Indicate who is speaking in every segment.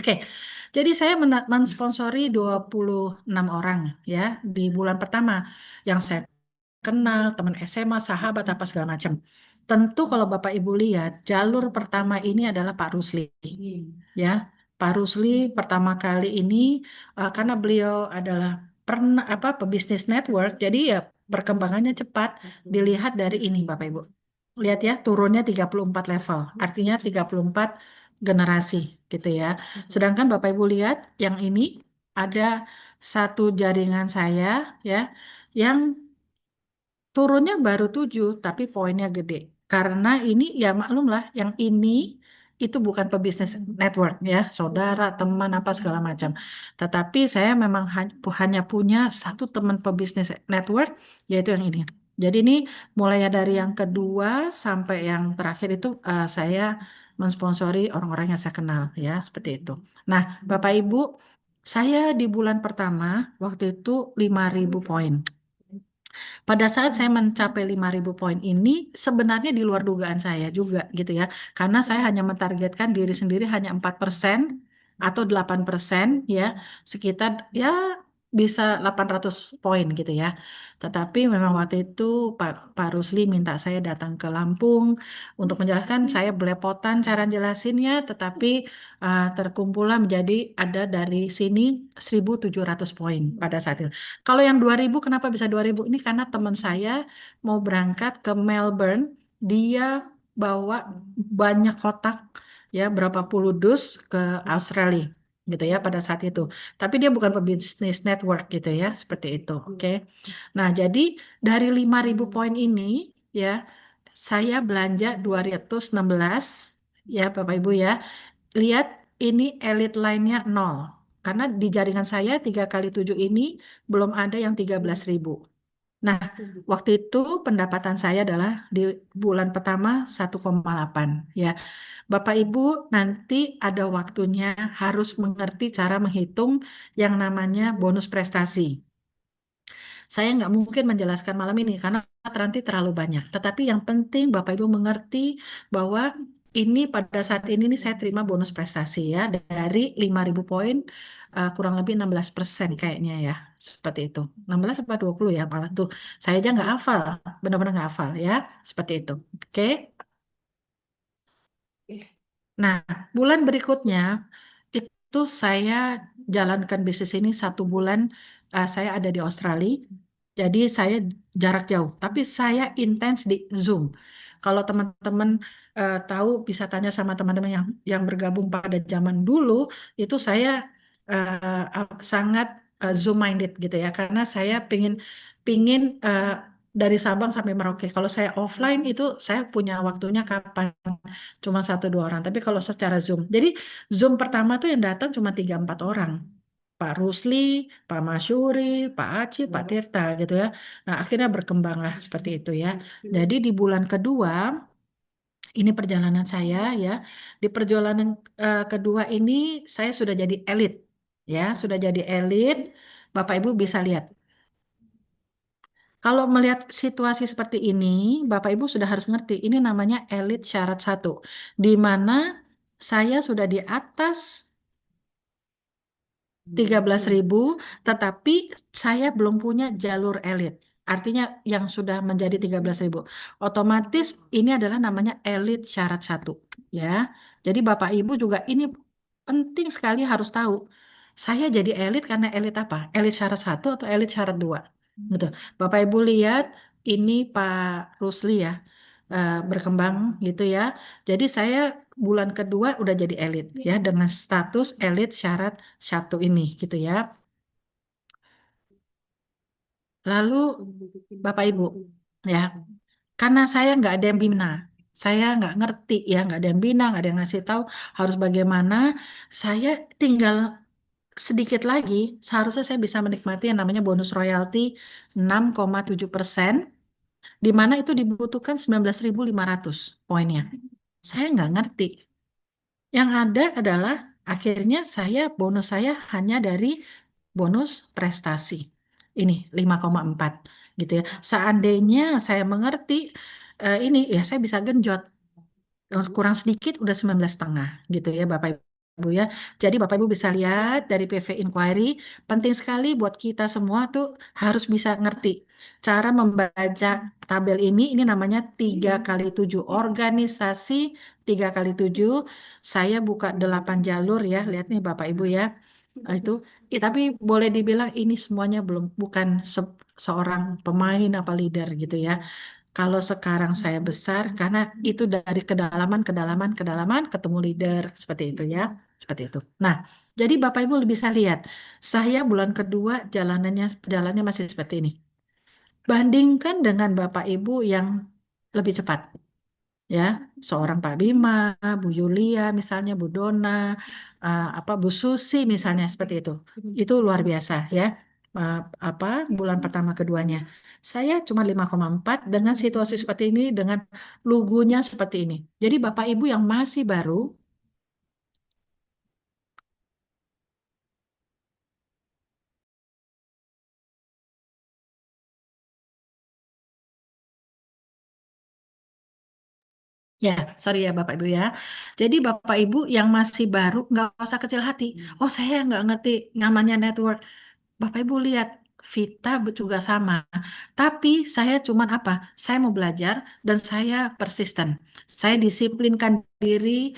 Speaker 1: Oke, jadi saya mensponsori 26 orang ya di bulan pertama yang saya kenal, teman SMA, sahabat, apa segala macam. Tentu kalau Bapak Ibu lihat, jalur pertama ini adalah Pak Rusli. Ya, Pak Rusli pertama kali ini karena beliau adalah pernah pebisnis network, jadi ya perkembangannya cepat dilihat dari ini Bapak Ibu. Lihat ya, turunnya 34 level, artinya 34 generasi gitu ya. Sedangkan Bapak Ibu lihat yang ini ada satu jaringan saya ya yang turunnya baru 7 tapi poinnya gede. Karena ini ya maklum lah yang ini itu bukan pebisnis network ya, saudara, teman apa segala macam. Tetapi saya memang hanya punya satu teman pebisnis network yaitu yang ini. Jadi ini mulai dari yang kedua sampai yang terakhir itu saya mensponsori orang-orang yang saya kenal ya, seperti itu. Nah, Bapak Ibu, saya di bulan pertama waktu itu 5.000 poin. Pada saat saya mencapai 5.000 poin ini sebenarnya di luar dugaan saya juga gitu ya. Karena saya hanya mentargetkan diri sendiri hanya 4% atau 8% ya, sekitar ya bisa 800 poin gitu ya. Tetapi memang waktu itu Pak Rusli minta saya datang ke Lampung untuk menjelaskan, saya belepotan cara jelasinnya, tetapi terkumpullah menjadi ada dari sini 1.700 poin pada saat itu. Kalau yang 2.000 kenapa bisa 2.000? Ini karena teman saya mau berangkat ke Melbourne, dia bawa banyak kotak ya berapa puluh dus ke Australia gitu ya pada saat itu. Tapi dia bukan pebisnis network gitu ya, seperti itu. Oke. Nah, jadi dari 5.000 poin ini ya saya belanja 216 ya Bapak Ibu ya. Lihat ini elite line-nya 0. Karena di jaringan saya 3 kali 7 ini belum ada yang 13.000. Nah, waktu itu pendapatan saya adalah di bulan pertama 1,8 ya. Bapak Ibu nanti ada waktunya harus mengerti cara menghitung yang namanya bonus prestasi. Saya nggak mungkin menjelaskan malam ini karena nanti terlalu banyak. Tetapi yang penting Bapak Ibu mengerti bahwa ini pada saat ini nih saya terima bonus prestasi ya dari 5.000 poin kurang lebih 16% kayaknya ya. Seperti itu. 16 apa 20 ya malah tuh. Saya aja nggak hafal, benar-benar nggak hafal ya. Seperti itu. Oke. Nah, bulan berikutnya itu saya jalankan bisnis ini 1 bulan saya ada di Australia. Jadi saya jarak jauh, tapi saya intens di Zoom. Kalau teman-teman tahu bisa tanya sama teman-teman yang bergabung pada zaman dulu, itu saya sangat Zoom minded gitu ya, karena saya pingin dari Sabang sampai Merauke. Kalau saya offline itu saya punya waktunya kapan? Cuma 1-2 orang. Tapi kalau secara Zoom, jadi Zoom pertama tuh yang datang cuma 3-4 orang. Pak Rusli, Pak Masyuri, Pak Aci, Pak Tirta gitu ya. Nah, akhirnya berkembanglah seperti itu ya. Jadi di bulan kedua, ini perjalanan saya ya. Di perjalanan kedua ini saya sudah jadi elit ya, sudah jadi elit. Bapak Ibu bisa lihat. Kalau melihat situasi seperti ini, Bapak Ibu sudah harus ngerti, ini namanya elit syarat 1, di mana saya sudah di atas 13.000, tetapi saya belum punya jalur elit. Artinya yang sudah menjadi 13.000. Otomatis ini adalah namanya elit syarat 1. Ya. Jadi Bapak Ibu juga ini penting sekali harus tahu. Saya jadi elit karena elit apa? Elit syarat 1 atau elit syarat 2? Gitu. Bapak Ibu lihat ini Pak Rusli ya berkembang gitu ya. Jadi saya bulan kedua udah jadi elit ya dengan status elit syarat 1 ini gitu ya. Lalu Bapak Ibu ya, karena saya nggak ada yang bina, saya nggak ngerti ya, nggak ada yang bina, nggak ada yang ngasih tahu harus bagaimana. Saya tinggal sedikit lagi, seharusnya saya bisa menikmati yang namanya bonus royalti 6,7%, di mana itu dibutuhkan 19.500 poinnya. Saya nggak ngerti. Yang ada adalah akhirnya bonus saya hanya dari bonus prestasi. Ini 5,4 gitu ya. Seandainya saya mengerti ini ya saya bisa genjot. Kurang sedikit udah 19,5 gitu ya Bapak Ibu Ibu ya. Jadi Bapak Ibu bisa lihat dari PV Inquiry, penting sekali buat kita semua tuh harus bisa ngerti cara membaca tabel ini namanya 3 kali 7 organisasi 3 kali 7. Saya buka 8 jalur ya, lihat nih Bapak Ibu ya. Itu, tapi boleh dibilang ini semuanya belum bukan seorang pemain apa leader gitu ya. Kalau sekarang saya besar, karena itu dari kedalaman, kedalaman, kedalaman, ketemu leader, seperti itu ya. Seperti itu. Nah, jadi Bapak Ibu bisa lihat, saya bulan kedua jalannya masih seperti ini. Bandingkan dengan Bapak Ibu yang lebih cepat. Ya, seorang Pak Bima, Bu Yulia, misalnya Bu Dona, apa Bu Susi misalnya seperti itu luar biasa ya. Eh, apa bulan pertama keduanya, saya cuma 5,4 dengan situasi seperti ini, dengan lugunya seperti ini. Jadi Bapak Ibu yang masih baru, ya, sorry ya Bapak Ibu ya. Jadi Bapak Ibu yang masih baru nggak usah kecil hati. Oh, saya nggak ngerti namanya network. Bapak Ibu lihat, Vita juga sama. Tapi saya cuman apa? Saya mau belajar dan saya persisten. Saya disiplinkan diri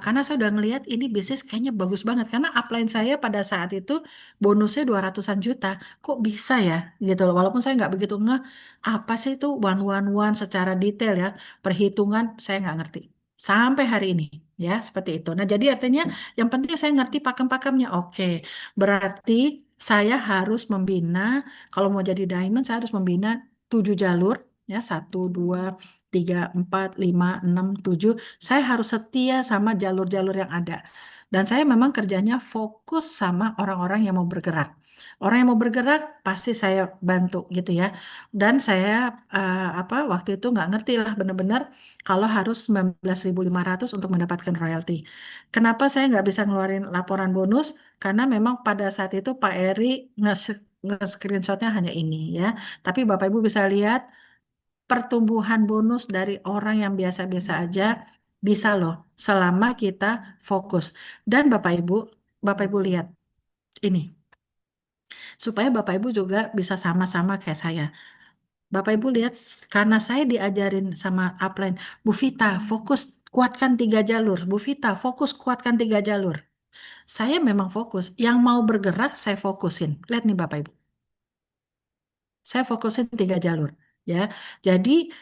Speaker 1: karena saya udah ngelihat ini bisnis kayaknya bagus banget. Karena upline saya pada saat itu bonusnya 200-an juta. Kok bisa ya? Gitu loh. Walaupun saya nggak begitu ngeh apa sih itu one secara detail ya. Perhitungan saya nggak ngerti. Sampai hari ini ya seperti itu. Nah, jadi artinya yang penting saya ngerti pakem-pakemnya. Oke. Berarti saya harus membina, kalau mau jadi diamond, saya harus membina 7 jalur, ya, 1, 2, 3, 4, 5, 6, 7. Saya harus setia sama jalur-jalur yang ada. Dan saya memang kerjanya fokus sama orang-orang yang mau bergerak. Orang yang mau bergerak pasti saya bantu gitu ya. Dan saya apa waktu itu nggak ngerti lah benar-benar kalau harus 19.500 untuk mendapatkan royalti. Kenapa saya nggak bisa ngeluarin laporan bonus? Karena memang pada saat itu Pak Eri nge-screenshotnya hanya ini ya. Tapi Bapak Ibu bisa lihat pertumbuhan bonus dari orang yang biasa-biasa aja bisa loh selama kita fokus. Dan Bapak Ibu lihat ini supaya Bapak Ibu juga bisa sama-sama kayak saya. Bapak Ibu lihat karena saya diajarin sama upline, Bu Vita fokus kuatkan 3 jalur. Bu Vita fokus kuatkan 3 jalur. Saya memang fokus. Yang mau bergerak saya fokusin. Lihat nih Bapak Ibu. Saya fokusin 3 jalur. Ya, jadi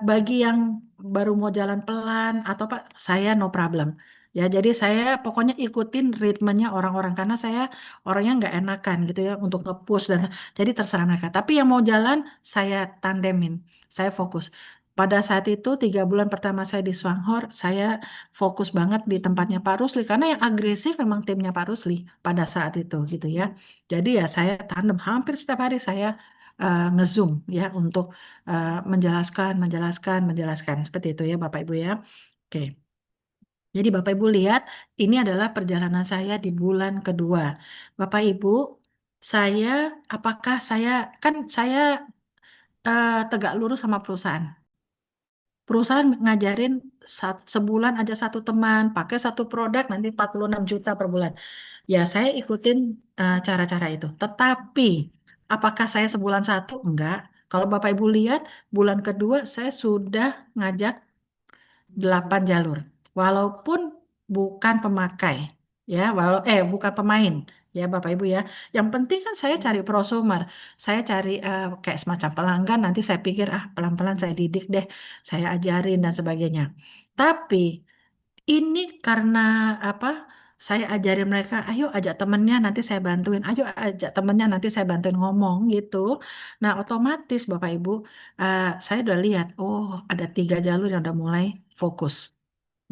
Speaker 1: bagi yang baru mau jalan pelan atau Pak, saya no problem. Ya, jadi saya pokoknya ikutin ritmenya orang-orang karena saya orangnya nggak enakan gitu ya untuk nge-push dan jadi terserah mereka. Tapi yang mau jalan saya tandemin, saya fokus. Pada saat itu 3 bulan pertama saya di Swanghor, saya fokus banget di tempatnya Pak Rusli karena yang agresif memang timnya Pak Rusli pada saat itu gitu ya. Jadi ya saya tandem hampir setiap hari saya nge-zoom ya untuk menjelaskan, menjelaskan, menjelaskan seperti itu ya Bapak Ibu ya. Oke. Jadi Bapak Ibu lihat ini adalah perjalanan saya di bulan kedua. Bapak Ibu, saya apakah saya kan saya tegak lurus sama perusahaan. Perusahaan ngajarin sebulan aja satu teman, pakai satu produk nanti 46 juta per bulan. Ya, saya ikutin cara-cara itu. Tetapi, apakah saya sebulan satu? Enggak. Kalau Bapak Ibu lihat, bulan kedua saya sudah ngajak 8 jalur. Walaupun bukan pemakai, ya, bukan pemain, ya Bapak Ibu ya. Yang penting kan saya cari prosumer, saya cari kayak semacam pelanggan. Nanti saya pikir pelan-pelan saya didik deh, saya ajarin dan sebagainya. Tapi ini karena apa? Saya ajarin mereka, ayo ajak temennya nanti saya bantuin, ayo ajak temennya nanti saya bantuin ngomong gitu. Nah, otomatis Bapak Ibu, saya udah lihat, oh ada 3 jalur yang udah mulai fokus.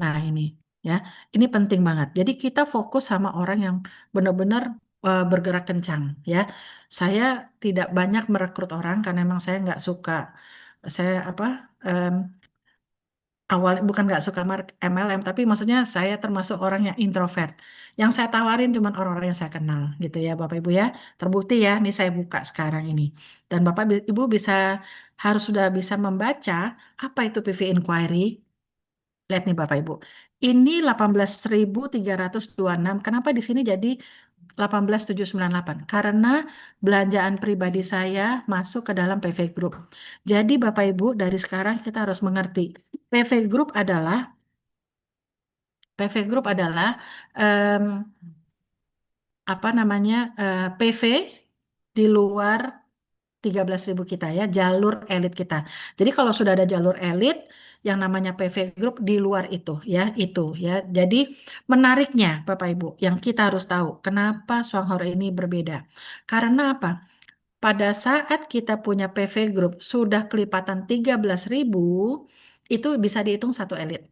Speaker 1: Nah, ini ya, ini penting banget. Jadi kita fokus sama orang yang benar-benar bergerak kencang ya. Saya tidak banyak merekrut orang karena memang saya nggak suka. Saya apa? em, Awal bukan nggak suka MLM, tapi maksudnya saya termasuk orang yang introvert. Yang saya tawarin cuma orang-orang yang saya kenal, gitu ya, Bapak Ibu ya. Terbukti ya, nih saya buka sekarang ini. Dan Bapak Ibu harus sudah bisa membaca apa itu PV inquiry. Lihat nih Bapak Ibu. Ini 18.326. Kenapa di sini jadi 18.798? Karena belanjaan pribadi saya masuk ke dalam PV Group. Jadi Bapak Ibu, dari sekarang kita harus mengerti. PV Group adalah em, apa namanya, PV di luar 13.000 kita ya, jalur elit kita. Jadi kalau sudah ada jalur elit yang namanya PV Group di luar itu ya. Jadi menariknya Bapak Ibu, yang kita harus tahu kenapa Swanghor ini berbeda. Karena apa? Pada saat kita punya PV Group sudah kelipatan 13.000, itu bisa dihitung satu elit.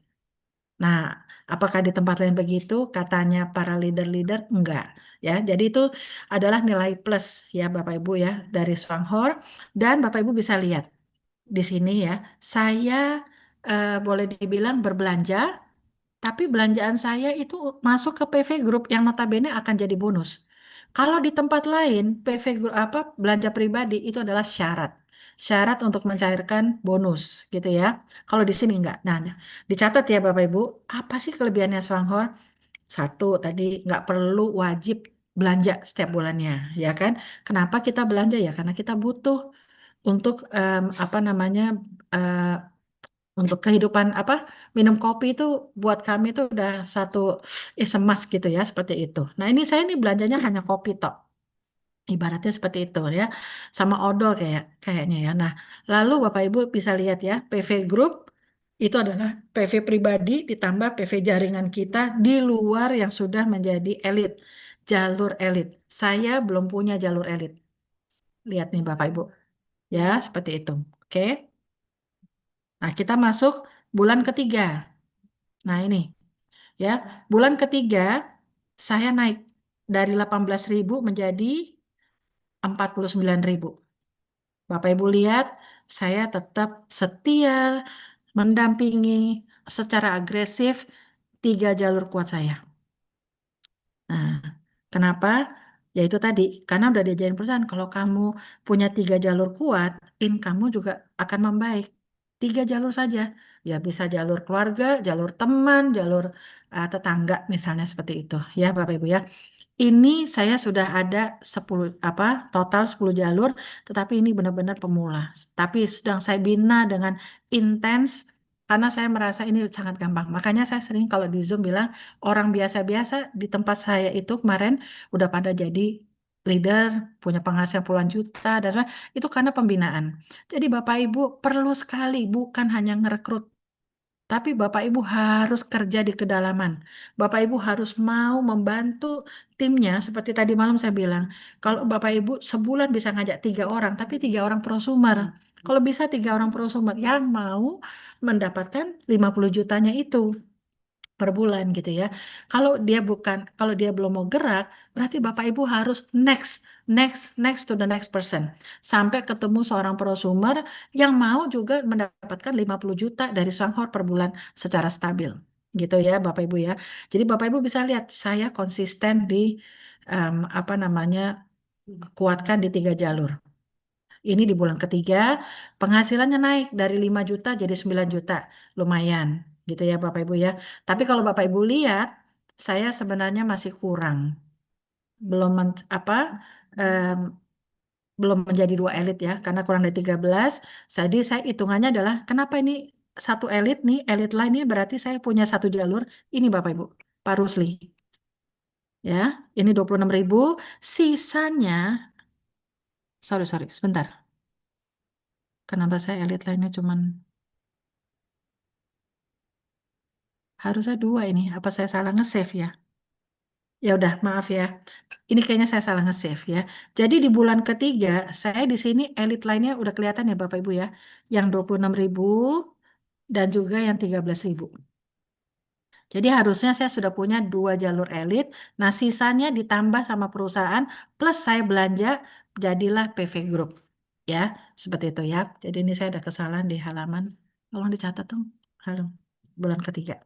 Speaker 1: Nah, apakah di tempat lain begitu? Katanya para leader-leader enggak ya. Jadi itu adalah nilai plus ya Bapak Ibu ya dari Swanghor, dan Bapak Ibu bisa lihat di sini ya. Saya boleh dibilang berbelanja, tapi belanjaan saya itu masuk ke PV Group yang notabene akan jadi bonus. Kalau di tempat lain, PV Group apa belanja pribadi itu adalah syarat. Syarat untuk mencairkan bonus gitu ya. Kalau di sini enggak. Nah, dicatat ya Bapak Ibu, apa sih kelebihannya Swanghor? Satu, tadi nggak perlu wajib belanja setiap bulannya, ya kan? Kenapa kita belanja ya? Karena kita butuh untuk apa namanya, eh, untuk kehidupan apa, minum kopi itu buat kami itu udah satu semas gitu ya, seperti itu. Nah ini saya nih belanjanya hanya kopi tok, ibaratnya seperti itu ya, sama odol kayaknya ya. Nah lalu Bapak Ibu bisa lihat ya, PV Group itu adalah PV pribadi ditambah PV jaringan kita di luar yang sudah menjadi elit, jalur elit. Saya belum punya jalur elit. Lihat nih Bapak Ibu ya, seperti itu. Oke. Nah, kita masuk bulan ketiga. Nah, ini ya, bulan ketiga saya naik dari 18.000 menjadi 49.000. Bapak Ibu lihat, saya tetap setia mendampingi secara agresif tiga jalur kuat saya. Nah, kenapa? Ya itu tadi, karena udah diajarin perusahaan, kalau kamu punya tiga jalur kuat, income-mu juga akan membaik. Tiga jalur saja, ya bisa jalur keluarga, jalur teman, jalur tetangga, misalnya seperti itu. Ya Bapak Ibu ya. Ini saya sudah ada 10 apa total 10 jalur, tetapi ini benar-benar pemula. Tapi sedang saya bina dengan intens karena saya merasa ini sangat gampang. Makanya saya sering kalau di Zoom bilang orang biasa-biasa di tempat saya itu kemarin udah pada jadi leader, punya penghasilan puluhan juta dan sebagainya. Itu karena pembinaan. Jadi Bapak Ibu perlu sekali bukan hanya ngerekrut, tapi Bapak Ibu harus kerja di kedalaman. Bapak Ibu harus mau membantu timnya. Seperti tadi malam saya bilang, kalau Bapak Ibu sebulan bisa ngajak 3 orang, tapi 3 orang prosumer. Kalau bisa 3 orang prosumer yang mau mendapatkan 50 jutanya itu per bulan gitu ya. Kalau dia belum mau gerak, berarti Bapak Ibu harus next, next, next to the next person. Sampai ketemu seorang prosumer yang mau juga mendapatkan 50 juta dari Swanghor per bulan secara stabil. Gitu ya Bapak Ibu ya. Jadi Bapak Ibu bisa lihat saya konsisten di apa namanya, kuatkan di tiga jalur. Ini di bulan ketiga, penghasilannya naik dari 5 juta jadi 9 juta. Lumayan, gitu ya Bapak Ibu ya. Tapi kalau Bapak Ibu lihat, saya sebenarnya masih kurang. Belum apa, em, belum menjadi dua elit ya, karena kurang dari 13. Jadi saya hitungannya adalah, kenapa ini satu elit nih, elit lain ini berarti saya punya satu jalur. Ini Bapak Ibu, Pak Rusli. Ya, ini 26.000. Sisanya, sorry, sebentar. Kenapa saya elit lainnya cuman harusnya dua ini. Apa saya salah nge-save ya? Ya udah, maaf ya. Ini kayaknya saya salah nge-save ya. Jadi di bulan ketiga, saya di sini elit lainnya udah kelihatan ya Bapak Ibu ya. Yang 26.000 dan juga yang 13.000. Jadi harusnya saya sudah punya dua jalur elit. Nah, sisanya ditambah sama perusahaan plus saya belanja jadilah PV Group. Ya, seperti itu ya. Jadi ini saya ada kesalahan di halaman. Tolong dicatat dong. Halo. Bulan ketiga.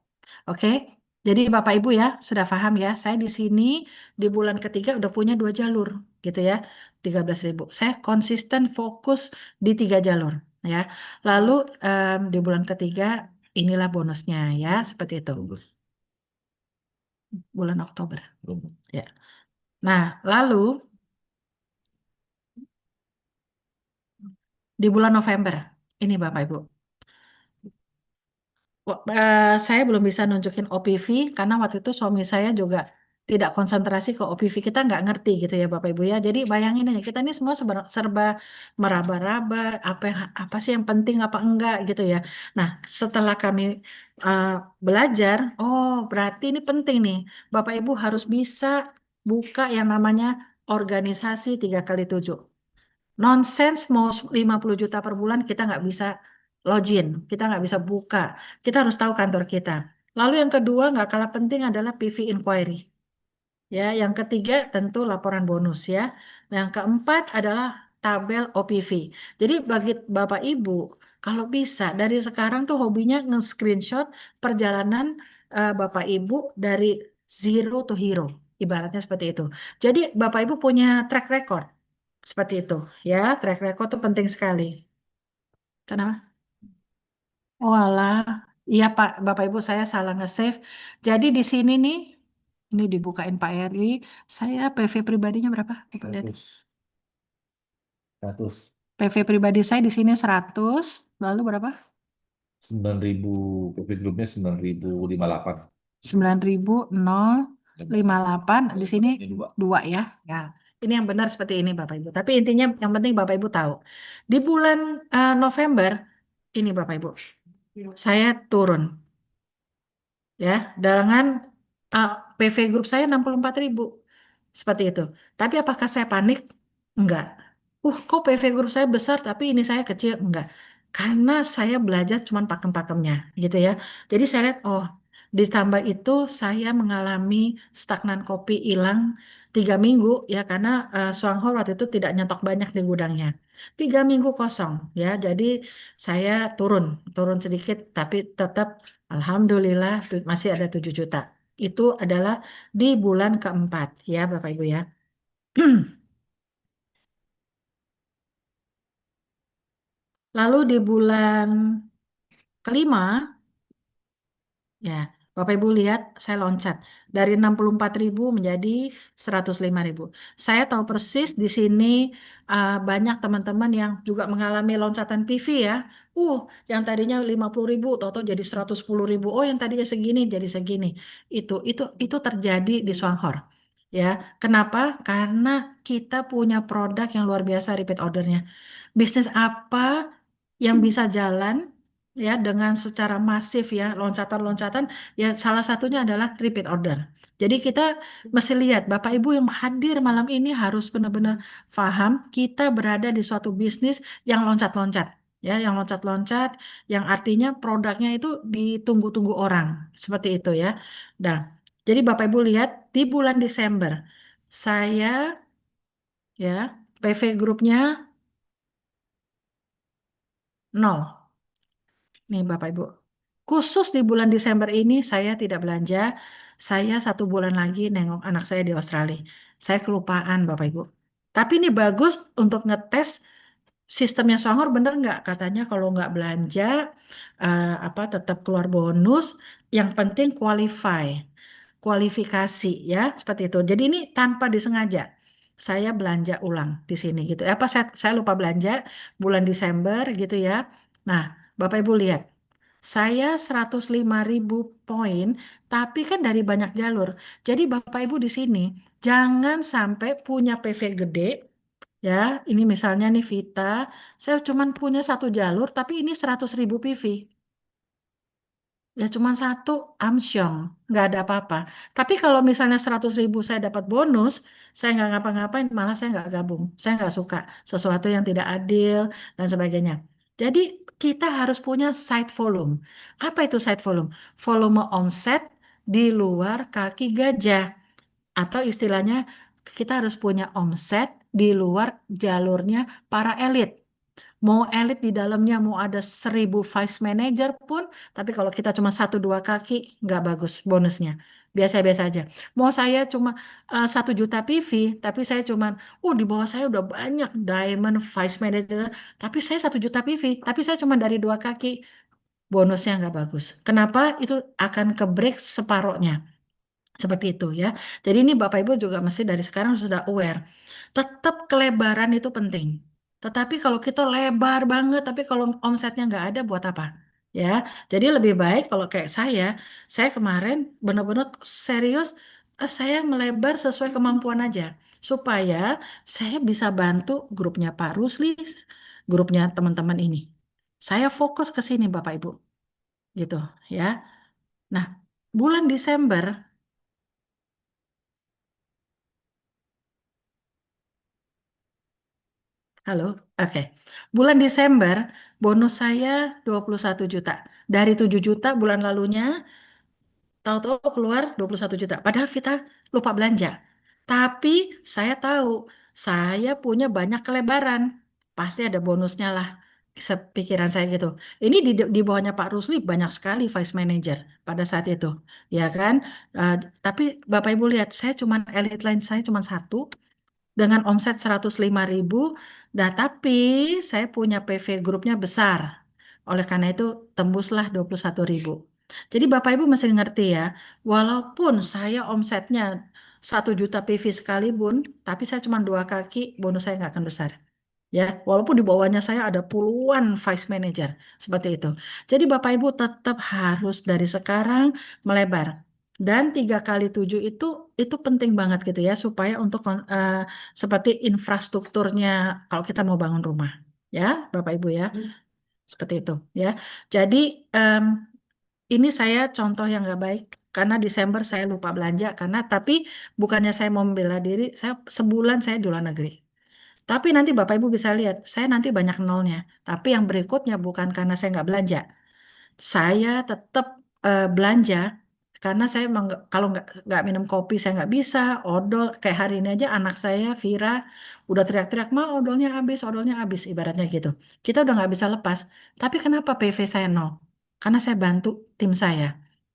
Speaker 1: Oke. Jadi Bapak Ibu ya, sudah paham ya. Saya di sini di bulan ketiga udah punya dua jalur gitu ya. 13.000. Saya konsisten fokus di tiga jalur ya. Lalu di bulan ketiga inilah bonusnya ya, seperti itu. bulan Oktober.
Speaker 2: Belum.
Speaker 1: Ya. Nah, lalu di bulan November, ini Bapak Ibu. Saya belum bisa nunjukin OPV karena waktu itu suami saya juga tidak konsentrasi ke OPV, kita nggak ngerti gitu ya Bapak Ibu ya. Jadi bayangin aja kita ini semua serba meraba-raba apa sih yang penting apa enggak gitu ya. Nah setelah kami uh, belajar, oh berarti ini penting nih, Bapak Ibu harus bisa buka yang namanya organisasi 3 kali 7. Nonsense mau 50 juta per bulan kita nggak bisa login, kita nggak bisa buka. Kita harus tahu kantor kita. Lalu yang kedua nggak kalah penting adalah PV inquiry. Ya, yang ketiga tentu laporan bonus ya. Nah, yang keempat adalah tabel OPV. Jadi bagi Bapak Ibu, kalau bisa dari sekarang tuh hobinya nge-screenshot perjalanan Bapak Ibu dari zero to hero. Ibaratnya seperti itu. Jadi Bapak Ibu punya track record. Seperti itu ya, track record itu penting sekali. Kenapa? Oh alah, iya Pak, Bapak Ibu saya salah nge-save. Jadi di sini nih, ini dibukain Pak Eri, saya PV pribadinya berapa? Coba lihat.
Speaker 2: 100. 100.
Speaker 1: PV pribadi saya di sini 100, lalu berapa?
Speaker 2: 9.000. Covid grupnya 9.058.
Speaker 1: 9.058, di sini
Speaker 2: Ini dua.
Speaker 1: 2 ya. Ya, ini yang benar seperti ini Bapak Ibu. Tapi intinya yang penting Bapak Ibu tahu. Di bulan November, ini Bapak Ibu, saya turun. Ya, dengan uh, PV grup saya 64.000 seperti itu. Tapi apakah saya panik? Enggak. Kok PV grup saya besar tapi ini saya kecil? Enggak. Karena saya belajar cuma pakem-pakemnya gitu ya. Jadi saya lihat, oh ditambah itu saya mengalami stagnan kopi hilang 3 minggu ya karena Shuangho waktu itu tidak nyetok banyak di gudangnya. 3 minggu kosong ya. Jadi saya turun sedikit tapi tetap Alhamdulillah masih ada 7 juta. Itu adalah di bulan keempat ya Bapak Ibu ya. Lalu di bulan kelima ya Bapak Ibu lihat saya loncat dari 64.000 menjadi 105.000. Saya tahu persis di sini banyak teman-teman yang juga mengalami loncatan PV ya. Yang tadinya 50.000 tahu-tahu jadi 110.000. Oh yang tadinya segini jadi segini. Itu terjadi di Swanghor. Ya, kenapa? Karena kita punya produk yang luar biasa repeat ordernya. Bisnis apa yang bisa jalan ya dengan secara masif ya loncatan-loncatan ya salah satunya adalah repeat order. Jadi kita mesti lihat Bapak Ibu yang hadir malam ini harus benar-benar paham kita berada di suatu bisnis yang loncat-loncat ya yang loncat-loncat yang artinya produknya itu ditunggu-tunggu orang seperti itu ya. Nah, jadi Bapak Ibu lihat di bulan Desember saya ya PV grupnya nol. Nih Bapak Ibu, khusus di bulan Desember ini saya tidak belanja. Saya 1 bulan lagi nengok anak saya di Australia. Saya kelupaan Bapak Ibu. Tapi ini bagus untuk ngetes sistemnya Songor bener nggak? Katanya kalau nggak belanja apa tetap keluar bonus. Yang penting kualifikasi ya seperti itu. Jadi ini tanpa disengaja. Saya belanja ulang di sini gitu. Apa saya lupa belanja bulan Desember gitu ya. Nah, Bapak Ibu lihat. Saya 105.000 poin, tapi kan dari banyak jalur. Jadi Bapak Ibu di sini jangan sampai punya PV gede, ya. Ini misalnya nih Vita, saya cuma punya 1 jalur, tapi ini 100.000 PV. Ya cuma satu, amsyong, nggak ada apa-apa. Tapi kalau misalnya 100.000 saya dapat bonus, saya nggak ngapa-ngapain, malah saya nggak gabung. Saya nggak suka sesuatu yang tidak adil dan sebagainya. Jadi kita harus punya side volume. Apa itu side volume? Volume omset di luar kaki gajah. Atau istilahnya kita harus punya omset di luar jalurnya para elit. Mau elit di dalamnya mau ada 1.000 vice manager pun, tapi kalau kita cuma 1 2 kaki, nggak bagus bonusnya. Biasa-biasa aja. Mau saya cuma 1 juta PV, tapi saya cuma, di bawah saya udah banyak diamond vice manager, tapi saya 1 juta PV, tapi saya cuma dari 2 kaki, bonusnya nggak bagus. Kenapa? Itu akan ke break separohnya. Seperti itu ya. Jadi ini Bapak Ibu juga mesti dari sekarang sudah aware. Tetap kelebaran itu penting. Tetapi kalau kita lebar banget, tapi kalau omsetnya nggak ada, buat apa? Ya, jadi lebih baik kalau kayak saya kemarin benar-benar serius, saya melebar sesuai kemampuan aja, supaya saya bisa bantu grupnya Pak Rusli, grupnya teman-teman ini. Saya fokus ke sini, Bapak Ibu, gitu ya. Nah, bulan Desember. Halo, oke. Bulan Desember, bonus saya 21 juta. Dari 7 juta bulan lalunya, tahu-tahu keluar 21 juta. Padahal kita lupa belanja. Tapi saya tahu, saya punya banyak kelebaran. Pasti ada bonusnya lah. Sepikiran saya gitu. Ini di bawahnya Pak Rusli banyak sekali vice manager pada saat itu. Ya kan? Eh, tapi Bapak Ibu lihat, saya cuman elite line saya cuma satu dengan omset 105.000, nah tapi saya punya PV grupnya besar. Oleh karena itu tembuslah 21.000. Jadi Bapak Ibu mesti ngerti ya, walaupun saya omsetnya 1 juta PV sekalipun, tapi saya cuma dua kaki, bonus saya nggak akan besar. Ya, walaupun di bawahnya saya ada puluhan vice manager seperti itu. Jadi Bapak Ibu tetap harus dari sekarang melebar. Dan 3 kali 7 itu penting banget gitu ya supaya untuk seperti infrastrukturnya kalau kita mau bangun rumah. Ya, Bapak Ibu ya, seperti itu ya. Jadi em, ini saya contoh yang nggak baik karena Desember saya lupa belanja karena tapi bukannya saya mau membela diri, saya sebulan saya di luar negeri. Tapi nanti Bapak Ibu bisa lihat, saya nanti banyak nolnya. Tapi yang berikutnya bukan karena saya nggak belanja. Saya tetap belanja karena saya emang kalau nggak minum kopi saya nggak bisa. Odol kayak hari ini aja anak saya Vira udah teriak-teriak, "Ma, odolnya habis," ibaratnya gitu. Kita udah nggak bisa lepas. Tapi kenapa PV saya nol? Karena saya bantu tim saya.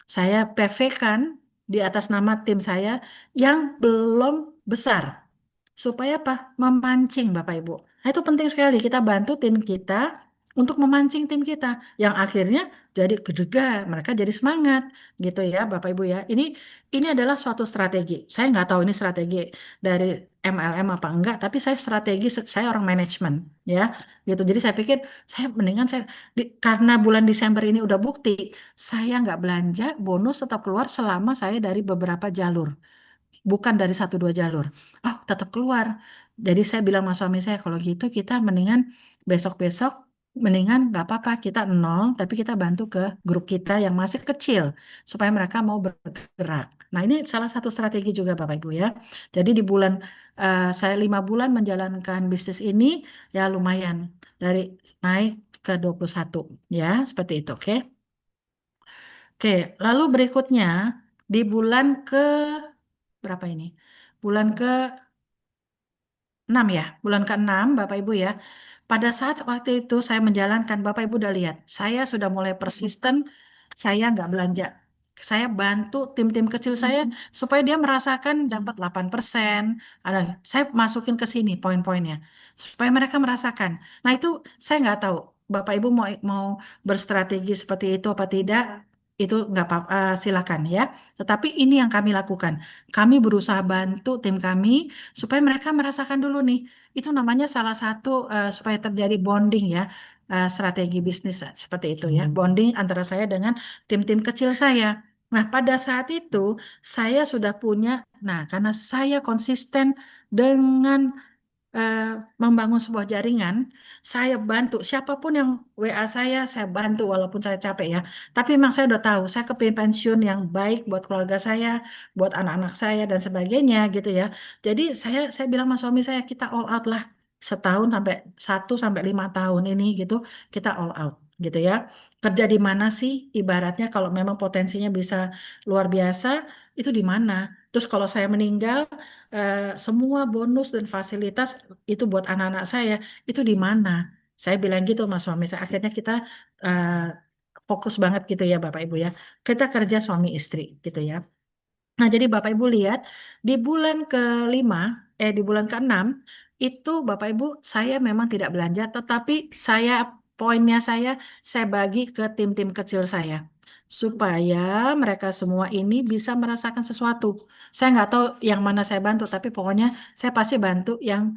Speaker 1: Saya PV kan di atas nama tim saya yang belum besar. Supaya apa? Memancing Bapak Ibu. Nah, itu penting sekali kita bantu tim kita untuk memancing tim kita yang akhirnya jadi gedega, mereka jadi semangat gitu ya Bapak Ibu ya. Ini adalah suatu strategi. Saya nggak tahu ini strategi dari MLM apa enggak, tapi saya strategi saya orang manajemen ya gitu. Jadi saya pikir saya mendingan karena bulan Desember ini udah bukti saya nggak belanja, bonus tetap keluar selama saya dari beberapa jalur bukan dari satu dua jalur. Oh, tetap keluar. Jadi saya bilang sama suami saya, kalau gitu kita mendingan besok-besok, mendingan nggak apa-apa kita nol, tapi kita bantu ke grup kita yang masih kecil supaya mereka mau bergerak. Nah, ini salah satu strategi juga Bapak Ibu ya. Jadi di bulan saya 5 bulan menjalankan bisnis ini ya lumayan dari naik ke 21 ya seperti itu. Oke. Oke, lalu berikutnya di bulan ke berapa ini? Bulan ke 6 ya, bulan ke-6 Bapak Ibu ya. Pada saat waktu itu saya menjalankan, Bapak Ibu udah lihat, saya sudah mulai persisten, saya nggak belanja. Saya bantu tim-tim kecil saya supaya dia merasakan dapat 8%. Ada, saya masukin ke sini poin-poinnya. Supaya mereka merasakan. Nah itu saya nggak tahu, Bapak Ibu mau berstrategi seperti itu apa tidak, itu nggak apa-apa, silakan ya. Tetapi ini yang kami lakukan. Kami berusaha bantu tim kami supaya mereka merasakan dulu nih. Itu namanya salah satu supaya terjadi bonding ya, strategi bisnis seperti itu ya. Bonding antara saya dengan tim-tim kecil saya. Nah, pada saat itu saya sudah punya, nah karena saya konsisten dengan eh, membangun sebuah jaringan, saya bantu siapapun yang WA saya bantu walaupun saya capek ya. Tapi memang saya udah tahu, saya kepingin pensiun yang baik buat keluarga saya, buat anak-anak saya dan sebagainya gitu ya. Jadi saya bilang sama suami saya kita all out lah setahun sampai 1 sampai 5 tahun ini gitu kita all out gitu ya. Kerja di mana sih ibaratnya kalau memang potensinya bisa luar biasa itu di mana? Terus kalau saya meninggal semua bonus dan fasilitas itu buat anak-anak saya itu di mana? Saya bilang gitu mas suami saya. Akhirnya kita eh, fokus banget gitu ya Bapak Ibu ya. Kita kerja suami istri gitu ya. Nah jadi Bapak Ibu lihat di bulan kelima, di bulan keenam itu Bapak Ibu saya memang tidak belanja, tetapi poinnya saya bagi ke tim-tim kecil saya. supaya mereka semua ini bisa merasakan sesuatu. Saya nggak tahu yang mana saya bantu, tapi pokoknya saya pasti bantu yang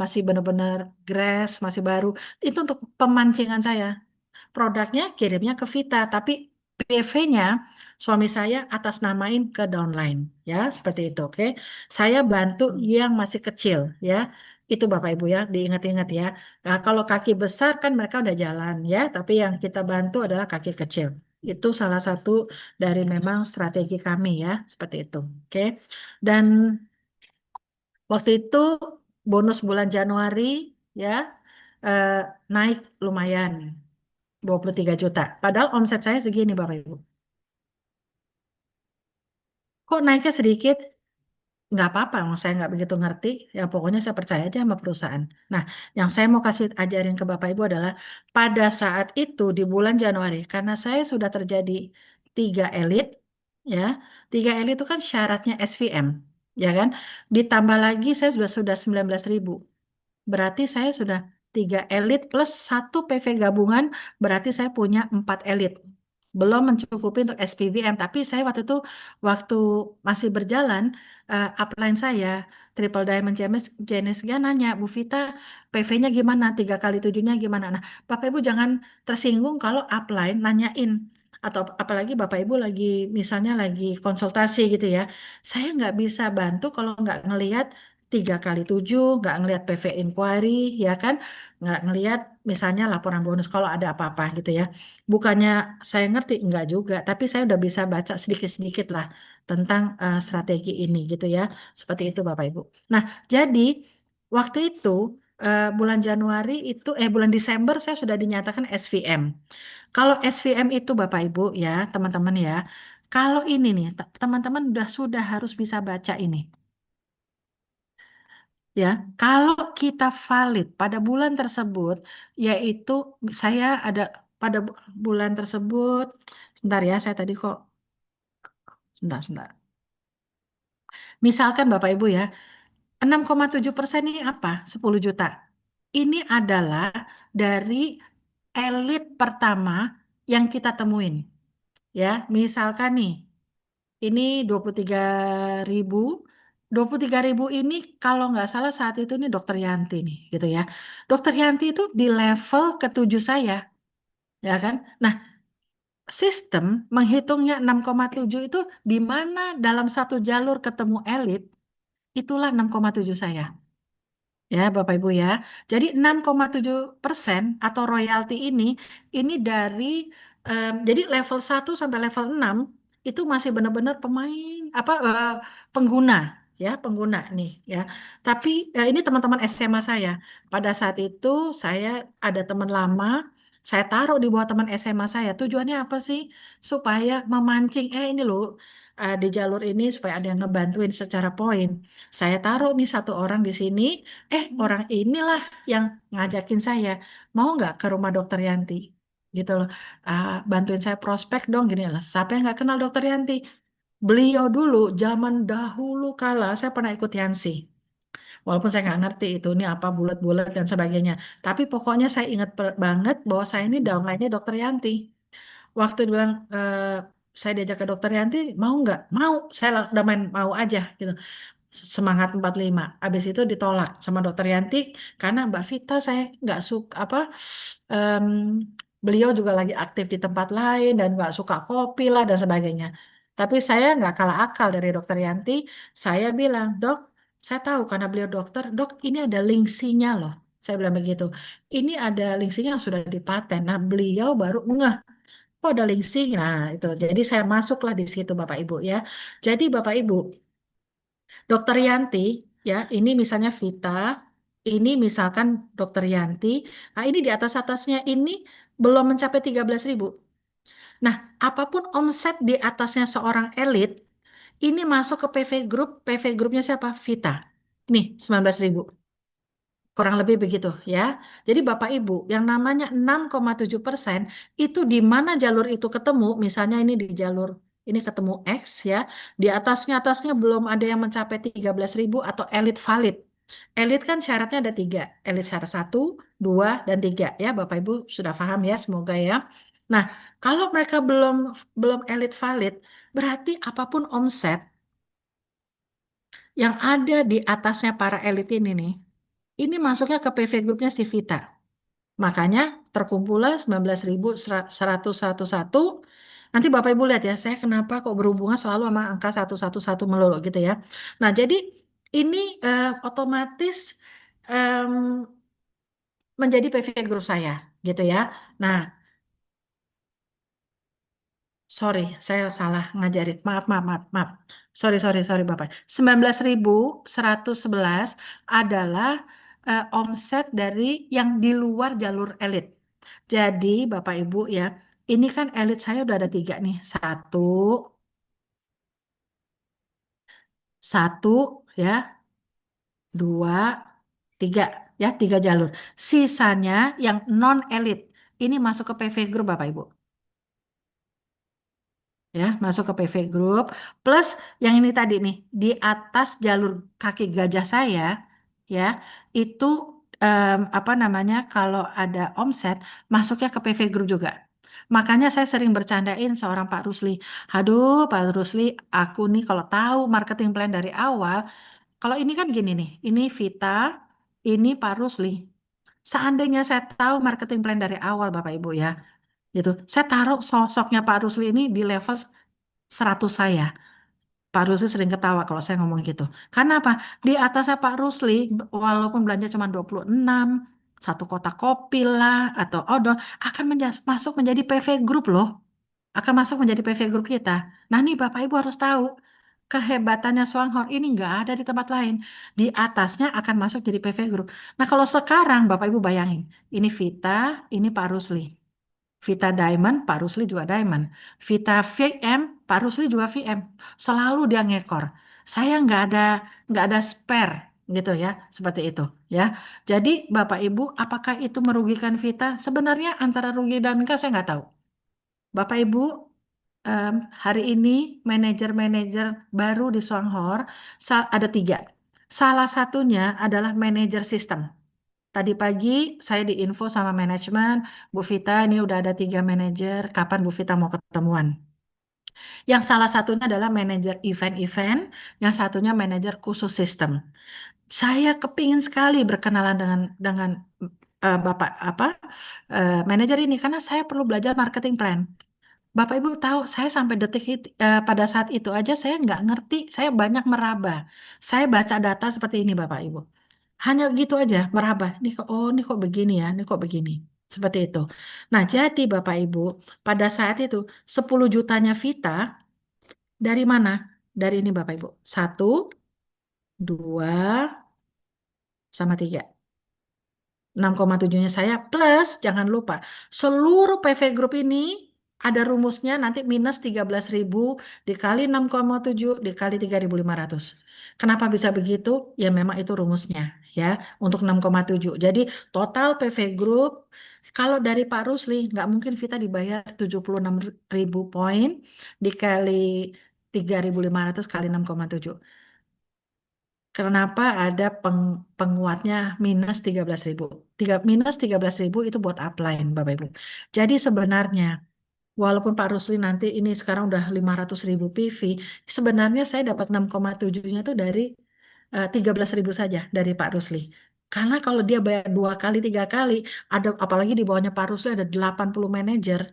Speaker 1: masih benar-benar grass, masih baru. Itu untuk pemancingan saya. Produknya kirimnya ke Vita, tapi PV-nya suami saya atas namain ke downline, ya seperti itu, oke. Saya bantu yang masih kecil, ya. Itu Bapak Ibu ya, diingat-ingat ya. Nah, kalau kaki besar kan mereka udah jalan ya, tapi yang kita bantu adalah kaki kecil. Itu salah satu dari memang strategi kami ya, seperti itu, oke. Dan waktu itu bonus bulan Januari ya eh, naik lumayan. 23 juta. Padahal omset saya segini Bapak Ibu. Kok naiknya sedikit? Nggak apa-apa, saya nggak begitu ngerti. Ya pokoknya saya percaya aja sama perusahaan. Nah, yang saya mau kasih ajarin ke Bapak Ibu adalah pada saat itu di bulan Januari, karena saya sudah terjadi 3 elit, ya 3 elit itu kan syaratnya SVM, ya kan? Ditambah lagi saya sudah 19.000. Berarti saya sudah 3 elit plus 1 PV gabungan, berarti saya punya 4 elit. Belum mencukupi untuk SPVM, tapi saya waktu masih berjalan, upline saya, Triple Diamond Jenis dia nanya, Bu Vita, PV-nya gimana, 3 kali 7-nya gimana? Nah, Bapak Ibu jangan tersinggung kalau upline nanyain, atau apalagi Bapak Ibu lagi misalnya lagi konsultasi gitu ya. Saya nggak bisa bantu kalau nggak ngelihat 3 kali 7, nggak ngelihat PV inquiry, ya kan? Nggak ngelihat misalnya laporan bonus kalau ada apa-apa gitu ya. Bukannya saya ngerti, enggak juga, tapi saya udah bisa baca sedikit-sedikit lah tentang strategi ini gitu ya. Seperti itu Bapak Ibu. Nah, jadi waktu itu bulan Januari itu, bulan Desember saya sudah dinyatakan SVM. Kalau SVM itu Bapak Ibu ya, teman-teman ya, kalau ini nih, teman-teman sudah harus bisa baca ini. Ya, kalau kita valid pada bulan tersebut, yaitu saya ada pada bulan tersebut, sebentar ya, saya tadi kok, sebentar, sebentar. Misalkan Bapak Ibu ya, 6,7% ini apa? 10 juta. Ini adalah dari elit pertama yang kita temuin. Ya, misalkan nih, ini 23.000. 23.000 ini kalau nggak salah saat itu nih Dokter Yanti nih gitu ya. Dokter Yanti itu di level ketujuh saya, ya kan? Nah, sistem menghitungnya 6,7 itu di mana dalam satu jalur ketemu elit, itulah 6,7 saya. Ya, Bapak Ibu ya. Jadi 6,7% atau royalti ini dari jadi level 1 sampai level 6 itu masih benar-benar pemain pengguna ya, pengguna nih ya. Tapi ini teman-teman SMA saya. Pada saat itu saya ada teman lama, saya taruh di bawah teman SMA saya. Tujuannya apa sih? Supaya memancing ini loh di jalur ini supaya ada yang ngebantuin secara poin. Saya taruh nih satu orang di sini. Orang inilah yang ngajakin saya, mau nggak ke rumah dokter Yanti? Gitu loh. Bantuin saya prospek dong, gini lah. Siapa yang nggak kenal dokter Yanti? Beliau dulu, zaman dahulu kala, saya pernah ikut Yansi. Walaupun saya nggak ngerti itu, ini apa bulat-bulat dan sebagainya. Tapi pokoknya saya ingat banget bahwa saya ini downline-nya dokter Yanti. Waktu dibilang, saya diajak ke dokter Yanti, mau nggak? Mau, saya udah main mau aja gitu. Semangat 45. Habis itu ditolak sama dokter Yanti karena Mbak Vita saya nggak suka em, beliau juga lagi aktif di tempat lain dan nggak suka kopi lah dan sebagainya. Tapi saya nggak kalah akal dari dokter Yanti. Saya bilang, Dok, saya tahu karena beliau dokter, Dok ini ada lingsinya loh. Saya bilang begitu. Ini ada lingsinya yang sudah dipaten. Nah, beliau baru ngeh. Oh, ada lingsing. Nah, itu. Jadi saya masuklah di situ Bapak Ibu ya. Jadi Bapak Ibu, Dokter Yanti, ya, ini misalnya Vita, ini misalkan Dokter Yanti, nah ini di atas-atasnya ini belum mencapai 13.000. Nah, apapun omset di atasnya seorang elit, ini masuk ke PV Group, PV Groupnya siapa? Vita. Nih, 19.000. Kurang lebih begitu ya. Jadi Bapak Ibu, yang namanya 6,7% itu di mana jalur itu ketemu, misalnya ini di jalur ini ketemu X ya, di atasnya belum ada yang mencapai 13.000 atau elit valid. Elit kan syaratnya ada 3, elit syarat 1, 2, dan 3 ya. Bapak Ibu sudah paham ya, semoga ya. Nah, kalau mereka belum belum elit valid, berarti apapun omset yang ada di atasnya para elit ini nih, ini masuknya ke PV grupnya si Vita. Makanya terkumpullah 19.111. Nanti Bapak Ibu lihat ya, saya kenapa kok berhubungan selalu sama angka 111 melulu gitu ya. Nah, jadi ini otomatis em, menjadi PV group saya gitu ya. Nah, sorry, saya salah ngajarin. Maaf, maaf, maaf, maaf. Sorry, sorry, sorry Bapak. 19.111 adalah omset dari yang di luar jalur elit. Jadi Bapak Ibu ya, ini kan elit saya udah ada tiga nih. Satu ya, dua, tiga ya, tiga jalur. Sisanya yang non elit ini masuk ke PV Group Bapak Ibu. Ya, masuk ke PV Group plus yang ini tadi nih di atas jalur kaki gajah saya ya itu apa namanya kalau ada omset masuknya ke PV Group juga. Makanya saya sering bercandain seorang Pak Rusli. Aduh, Pak Rusli, aku nih kalau tahu marketing plan dari awal, kalau ini kan gini nih, ini Vita, ini Pak Rusli. Seandainya saya tahu marketing plan dari awal Bapak Ibu ya, gitu. Saya taruh sosoknya Pak Rusli ini di level 100 saya. Pak Rusli sering ketawa kalau saya ngomong gitu. Karena apa? Di atasnya Pak Rusli, walaupun belanja cuma 26, satu kotak kopi lah, atau odol, akan masuk menjadi PV Group loh. Akan masuk menjadi PV Group kita. Nah nih Bapak Ibu harus tahu, kehebatannya Swanghorn ini nggak ada di tempat lain. Di atasnya akan masuk jadi PV Group. Nah kalau sekarang Bapak Ibu bayangin, ini Vita, ini Pak Rusli. Vita Diamond, Pak Rusli juga Diamond. Vita VM, Pak Rusli juga VM. Selalu dia ngekor. Saya nggak ada spare gitu ya, seperti itu ya. Jadi Bapak Ibu, apakah itu merugikan Vita? Sebenarnya antara rugi dan enggak saya nggak tahu. Bapak Ibu, em, hari ini manajer-manajer baru di Swanghor ada tiga. Salah satunya adalah manajer sistem. Tadi pagi saya diinfo sama manajemen, Bu Vita ini udah ada tiga manajer, kapan Bu Vita mau ketemuan? Yang salah satunya adalah manajer event-event, yang satunya manajer khusus sistem. Saya kepingin sekali berkenalan dengan Bapak apa manajer ini karena saya perlu belajar marketing plan. Bapak Ibu tahu, saya sampai detik itu, pada saat itu aja saya nggak ngerti, saya banyak meraba. Saya baca data seperti ini Bapak Ibu. Hanya gitu aja, meraba. Ini kok begini ya, ini kok begini. Seperti itu. Nah, jadi Bapak Ibu, pada saat itu 10 jutanya Vita dari mana? Dari ini Bapak Ibu. Satu, dua, sama tiga. 6,7-nya saya plus jangan lupa seluruh PV Group ini ada rumusnya nanti minus 13.000 dikali 6,7 dikali 3.500. Kenapa bisa begitu? Ya memang itu rumusnya ya untuk 6,7. Jadi total PV Group kalau dari Pak Rusli nggak mungkin Vita dibayar 76.000 poin dikali 3.500 kali 6,7. Kenapa ada penguatnya minus 13.000? Minus 13.000 itu buat upline, Bapak Ibu. Jadi sebenarnya, walaupun Pak Rusli nanti ini sekarang udah 500.000 PV, sebenarnya saya dapat 6,7-nya itu dari 13.000 saja dari Pak Rusli. Karena kalau dia bayar dua kali, tiga kali, ada apalagi di bawahnya Pak Rusli ada 80 manajer,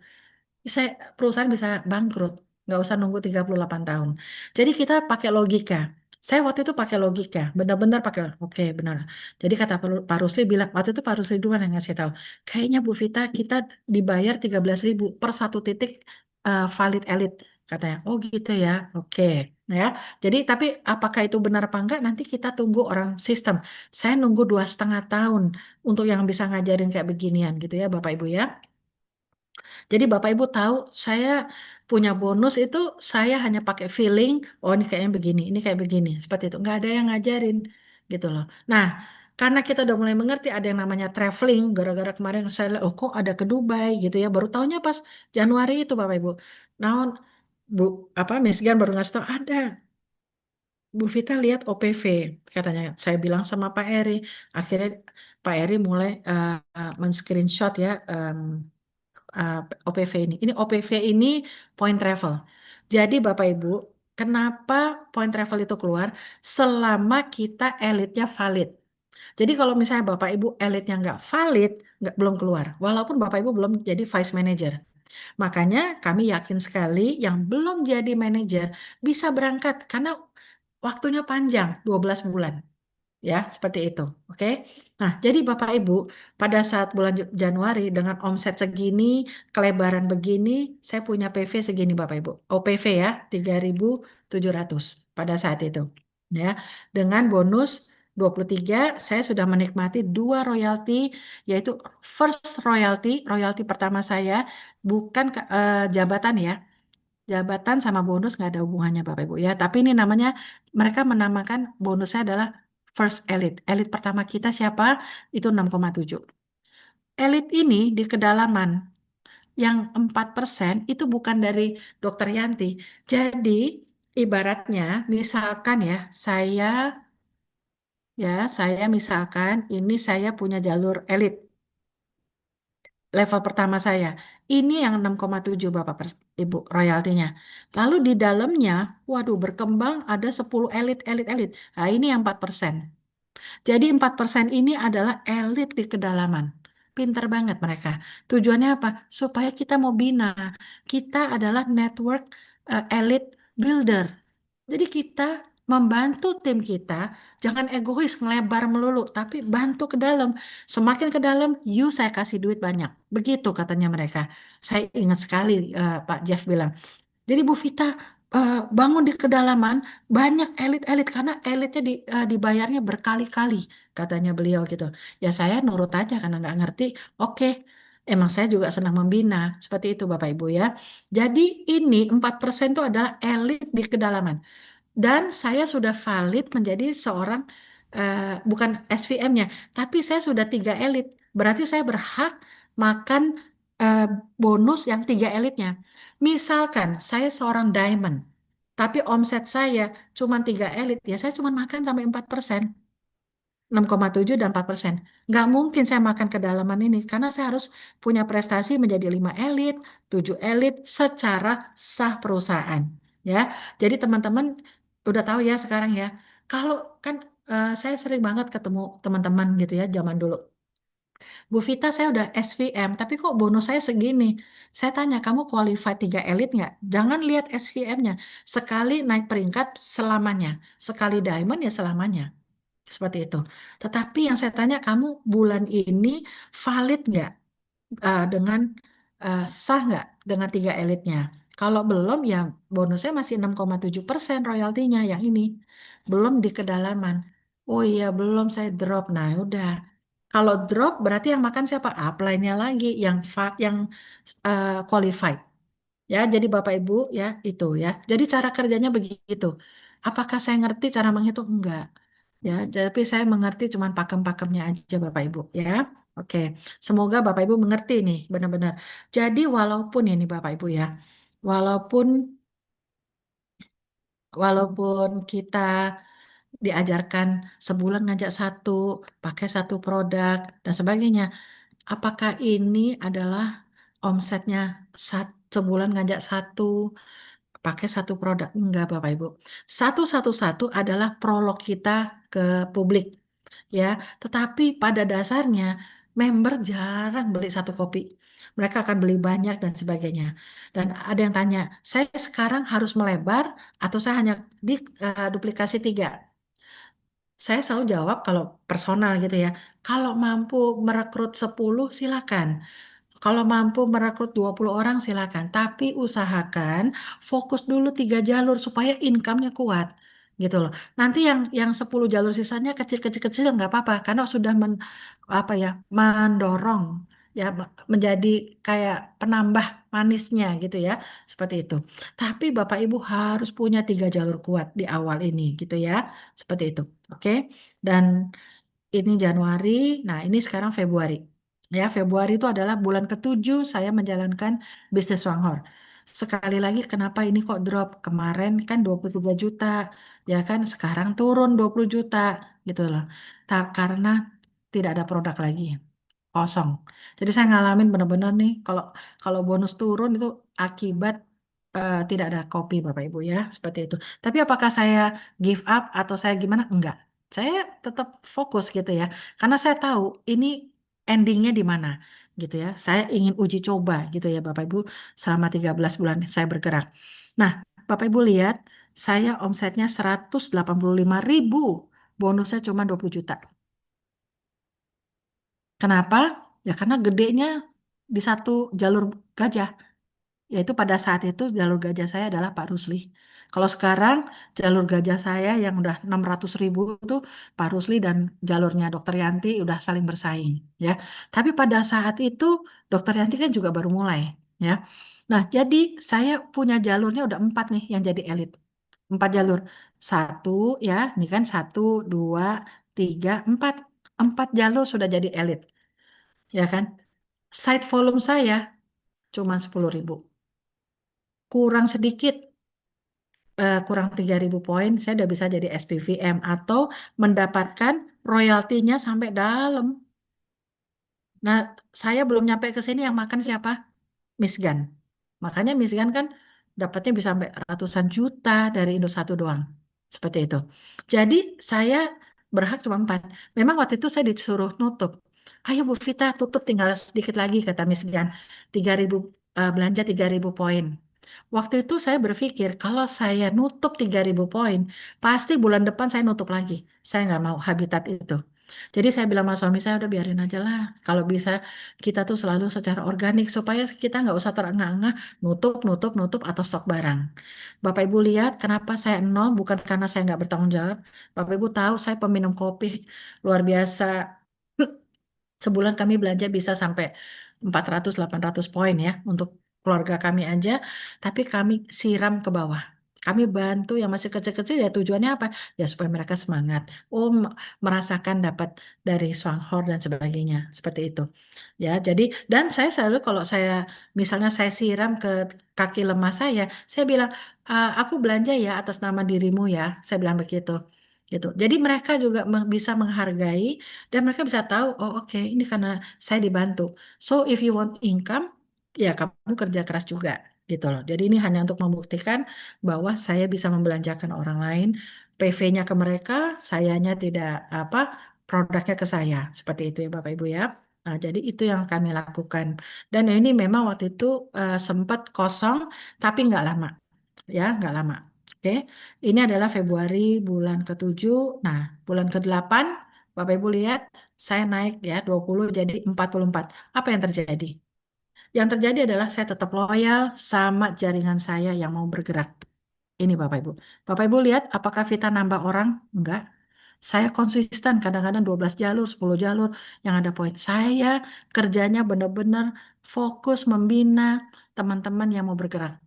Speaker 1: saya, perusahaan bisa bangkrut, nggak usah nunggu 38 tahun. Jadi kita pakai logika. Saya waktu itu pakai logika, benar-benar pakai, oke benar. Jadi kata Pak Rusli bilang, waktu itu Pak Rusli duluan yang ngasih tahu, kayaknya Bu Vita kita dibayar 13.000 per satu titik valid elite, katanya. Oh gitu ya, oke. Ya, jadi tapi apakah itu benar apa enggak, nanti kita tunggu orang sistem. Saya nunggu 2,5 tahun untuk yang bisa ngajarin kayak beginian gitu ya Bapak Ibu ya. Jadi Bapak Ibu tahu saya punya bonus itu saya hanya pakai feeling, oh ini kayaknya begini, ini kayak begini, seperti itu. Nggak ada yang ngajarin gitu loh. Nah, karena kita udah mulai mengerti ada yang namanya traveling, gara-gara kemarin saya lihat, oh kok ada ke Dubai gitu ya, baru tahunya pas Januari itu Bapak Ibu. Nah, Bu, apa Michigan baru ngasih tahu ada. Bu Vita lihat OPV, katanya. Saya bilang sama Pak Eri, akhirnya Pak Eri mulai men-screenshot ya uh, OPV ini. Ini OPV ini point travel. Jadi Bapak Ibu, kenapa point travel itu keluar? Selama kita elitnya valid. Jadi kalau misalnya Bapak Ibu elitnya nggak valid, belum keluar. Walaupun Bapak Ibu belum jadi vice manager. Makanya kami yakin sekali yang belum jadi manajer bisa berangkat karena waktunya panjang, 12 bulan. Ya, seperti itu. Oke. Nah, jadi Bapak Ibu, pada saat bulan Januari dengan omset segini, kelebaran begini, saya punya PV segini Bapak Ibu. OPV ya, 3.700 pada saat itu. Ya, dengan bonus 23, saya sudah menikmati dua royalti, yaitu first royalti, royalti pertama saya bukan jabatan ya. Jabatan sama bonus nggak ada hubungannya Bapak Ibu ya. Tapi ini namanya, mereka menamakan bonusnya adalah first elite. Elite pertama kita siapa? Itu 6,7. Elite ini di kedalaman yang 4% itu bukan dari Dokter Yanti. Jadi ibaratnya misalkan ya, saya misalkan ini saya punya jalur elite level pertama saya. Ini yang 6,7 Bapak Ibu royaltinya. Lalu di dalamnya, waduh berkembang ada 10 elit, elit, elit. Nah ini yang 4%. Jadi 4% ini adalah elit di kedalaman. Pinter banget mereka. Tujuannya apa? Supaya kita mau bina. Kita adalah network elite builder. Jadi kita membantu tim kita, jangan egois ngelebar melulu, tapi bantu ke dalam. Semakin ke dalam, saya kasih duit banyak. Begitu katanya mereka. Saya ingat sekali Pak Jeff bilang. Jadi Bu Vita bangun di kedalaman banyak elit-elit karena elitnya dibayarnya berkali-kali katanya beliau gitu. Ya saya nurut aja karena nggak ngerti. Oke, emang saya juga senang membina seperti itu Bapak Ibu ya. Jadi ini 4% itu adalah elit di kedalaman. Dan saya sudah valid menjadi seorang bukan SVM-nya, tapi saya sudah 3 elit. Berarti saya berhak makan eh, bonus yang 3 elitnya. Misalkan saya seorang diamond, tapi omset saya cuma 3 elit, ya saya cuma makan sampai 4%. 6,7 dan 4%. Nggak mungkin saya makan kedalaman ini karena saya harus punya prestasi menjadi 5 elit, 7 elit secara sah perusahaan. Ya, jadi teman-teman udah tahu ya sekarang ya. Kalau kan saya sering banget ketemu teman-teman gitu ya zaman dulu. Bu Vita saya udah SVM, tapi kok bonus saya segini? Saya tanya, kamu qualified 3 elit nggak? Jangan lihat SVM-nya. Sekali naik peringkat selamanya. Sekali diamond ya selamanya. Seperti itu. Tetapi yang saya tanya, kamu bulan ini valid nggak dengan sah nggak dengan 3 elitnya? Kalau belum, ya bonusnya masih 6,7% royaltinya yang ini. Belum di kedalaman. Oh iya, belum saya drop. Nah, udah. Kalau drop berarti yang makan siapa? Upline-nya lagi yang qualified. Ya, jadi Bapak Ibu ya itu ya. Jadi cara kerjanya begitu. Apakah saya ngerti cara menghitung? Enggak. Ya, tapi saya mengerti cuman pakem-pakemnya aja Bapak Ibu ya. Oke. Semoga Bapak Ibu mengerti nih benar-benar. Jadi walaupun ini Bapak Ibu ya, walaupun walaupun kita diajarkan sebulan ngajak satu, pakai satu produk dan sebagainya. Apakah ini adalah omsetnya sebulan ngajak satu, pakai satu produk? Enggak, Bapak Ibu. Satu adalah prolog kita ke publik, ya. Tetapi pada dasarnya member jarang beli satu kopi. Mereka akan beli banyak dan sebagainya. Dan ada yang tanya, saya sekarang harus melebar atau saya hanya duplikasi 3? Saya selalu jawab kalau personal gitu ya. Kalau mampu merekrut 10 silakan. Kalau mampu merekrut 20 orang silakan, tapi usahakan fokus dulu 3 jalur supaya income-nya kuat. Gitu loh. Nanti yang 10 jalur sisanya kecil-kecil nggak apa-apa karena sudah apa ya, mendorong ya menjadi kayak penambah manisnya gitu ya. Seperti itu. Tapi Bapak Ibu harus punya 3 jalur kuat di awal ini gitu ya. Seperti itu. Oke. Dan ini Januari, nah ini sekarang Februari. Ya, Februari itu adalah bulan ke-7 saya menjalankan bisnis Wanghor. Sekali lagi kenapa ini kok drop? Kemarin kan 23 juta, ya kan sekarang turun 20 juta gitu loh. Karena tidak ada produk lagi. kosong. Jadi saya ngalamin benar-benar nih, kalau kalau bonus turun itu akibat tidak ada kopi Bapak Ibu ya, seperti itu. Tapi apakah saya give up atau saya gimana? Enggak. Saya tetap fokus gitu ya. Karena saya tahu ini endingnya di mana gitu ya. Saya ingin uji coba gitu ya Bapak Ibu selama 13 bulan saya bergerak. Nah, Bapak Ibu lihat, saya omsetnya 185.000, bonusnya cuma 20 juta. Kenapa? Ya karena gedenya di satu jalur gajah. Yaitu pada saat itu jalur gajah saya adalah Pak Rusli. Kalau sekarang jalur gajah saya yang udah 600.000 itu Pak Rusli dan jalurnya Dokter Yanti udah saling bersaing ya. Tapi pada saat itu Dokter Yanti kan juga baru mulai ya. Nah jadi saya punya jalurnya udah 4 nih yang jadi elit. 4 jalur. Satu ya, ini kan 1, 2, 3, 4. 4 jalur sudah jadi elit ya kan. Side volume saya cuma 10.000. Kurang sedikit, kurang 3.000 poin, saya udah bisa jadi SPVM atau mendapatkan royaltinya sampai dalam. Nah, saya belum nyampe ke sini yang makan siapa? Miss Gan. Makanya Miss Gan kan dapatnya bisa sampai ratusan juta dari Indosatu doang. Seperti itu. Jadi saya berhak cuma 4. Memang waktu itu saya disuruh nutup. Ayo Bu Vita tutup tinggal sedikit lagi kata Miss Gan. 3.000 belanja 3.000 poin. Waktu itu saya berpikir kalau saya nutup 3.000 poin, pasti bulan depan saya nutup lagi. Saya nggak mau habitat itu. Jadi saya bilang sama suami saya udah biarin aja lah. Kalau bisa kita tuh selalu secara organik supaya kita nggak usah terengah-engah nutup, nutup, nutup atau stok barang. Bapak Ibu lihat kenapa saya nol bukan karena saya nggak bertanggung jawab. Bapak Ibu tahu saya peminum kopi luar biasa. Sebulan kami belanja bisa sampai 400-800 poin ya untuk keluarga kami aja, tapi kami siram ke bawah. Kami bantu yang masih kecil-kecil ya tujuannya apa? Ya supaya mereka semangat. Oh, merasakan dapat dari Swanghor dan sebagainya. Seperti itu. Ya, jadi dan saya selalu kalau saya misalnya saya siram ke kaki lemah saya bilang, "Ah, aku belanja ya atas nama dirimu ya." Saya bilang begitu. Gitu. Jadi mereka juga bisa menghargai dan mereka bisa tahu, oh oke, ini karena saya dibantu. So if you want income, ya kamu kerja keras juga, gitu loh. Jadi ini hanya untuk membuktikan bahwa saya bisa membelanjakan orang lain, PV-nya ke mereka, sayanya tidak apa, produknya ke saya, seperti itu ya Bapak Ibu ya. Nah, jadi itu yang kami lakukan. Dan ini memang waktu itu sempat kosong, tapi nggak lama, ya nggak lama. Oke, ini adalah Februari bulan ke-7. Nah, bulan ke-8, Bapak Ibu lihat, saya naik ya 20 jadi 44. Apa yang terjadi? Yang terjadi adalah saya tetap loyal sama jaringan saya yang mau bergerak. Ini Bapak Ibu. Bapak Ibu lihat apakah Vita nambah orang? Enggak. Saya konsisten kadang-kadang 12 jalur, 10 jalur yang ada poin. Saya kerjanya benar-benar fokus membina teman-teman yang mau bergerak.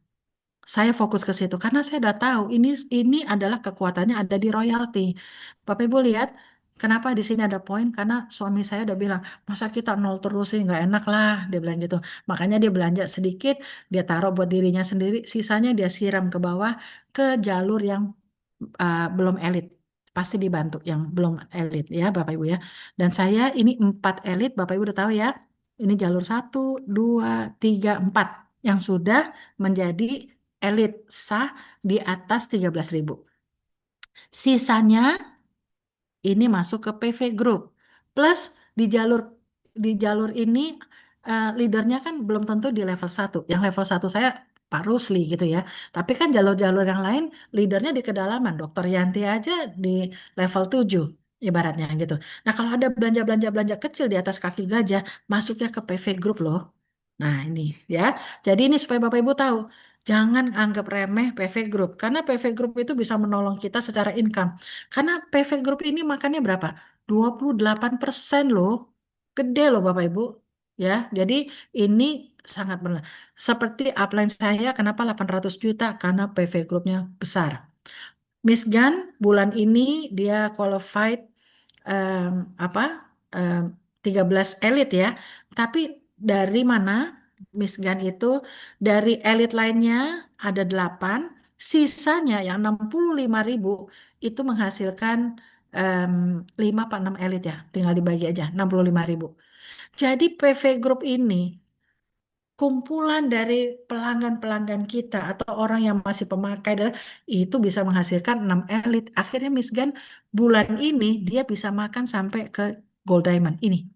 Speaker 1: Saya fokus ke situ karena saya udah tahu ini adalah kekuatannya ada di royalti. Bapak Ibu lihat kenapa di sini ada poin karena suami saya udah bilang masa kita nol terus sih nggak enak lah dia bilang gitu. Makanya dia belanja sedikit dia taruh buat dirinya sendiri, sisanya dia siram ke bawah ke jalur yang belum elit. Pasti dibantu yang belum elit ya Bapak Ibu ya. Dan saya ini 4 elit Bapak Ibu udah tahu ya. Ini jalur 1, 2, 3, 4 yang sudah menjadi elit sah di atas 13.000. Sisanya ini masuk ke PV Group. Plus di jalur ini leadernya kan belum tentu di level 1. Yang level 1 saya Pak Rusli gitu ya. Tapi kan jalur-jalur yang lain leadernya di kedalaman. Dokter Yanti aja di level 7 ibaratnya gitu. Nah, kalau ada belanja-belanja kecil di atas kaki gajah masuknya ke PV Group loh. Nah, ini ya. Jadi ini supaya Bapak Ibu tahu, jangan anggap remeh PV Group karena PV Group itu bisa menolong kita secara income. Karena PV Group ini makannya berapa? 28% loh. Gede loh Bapak Ibu. Ya, jadi ini sangat benar. Seperti upline saya kenapa 800 juta? Karena PV Groupnya besar. Miss Gan bulan ini dia qualified em, apa em, 13 elit ya. Tapi dari mana Miss Gan itu dari elit lainnya ada 8, sisanya yang 65.000 itu menghasilkan em, 5 apa 6 elit ya. Tinggal dibagi aja 65.000. Jadi PV Group ini kumpulan dari pelanggan-pelanggan kita atau orang yang masih pemakai itu bisa menghasilkan 6 elit. Akhirnya Miss Gan bulan ini dia bisa makan sampai ke Gold Diamond ini.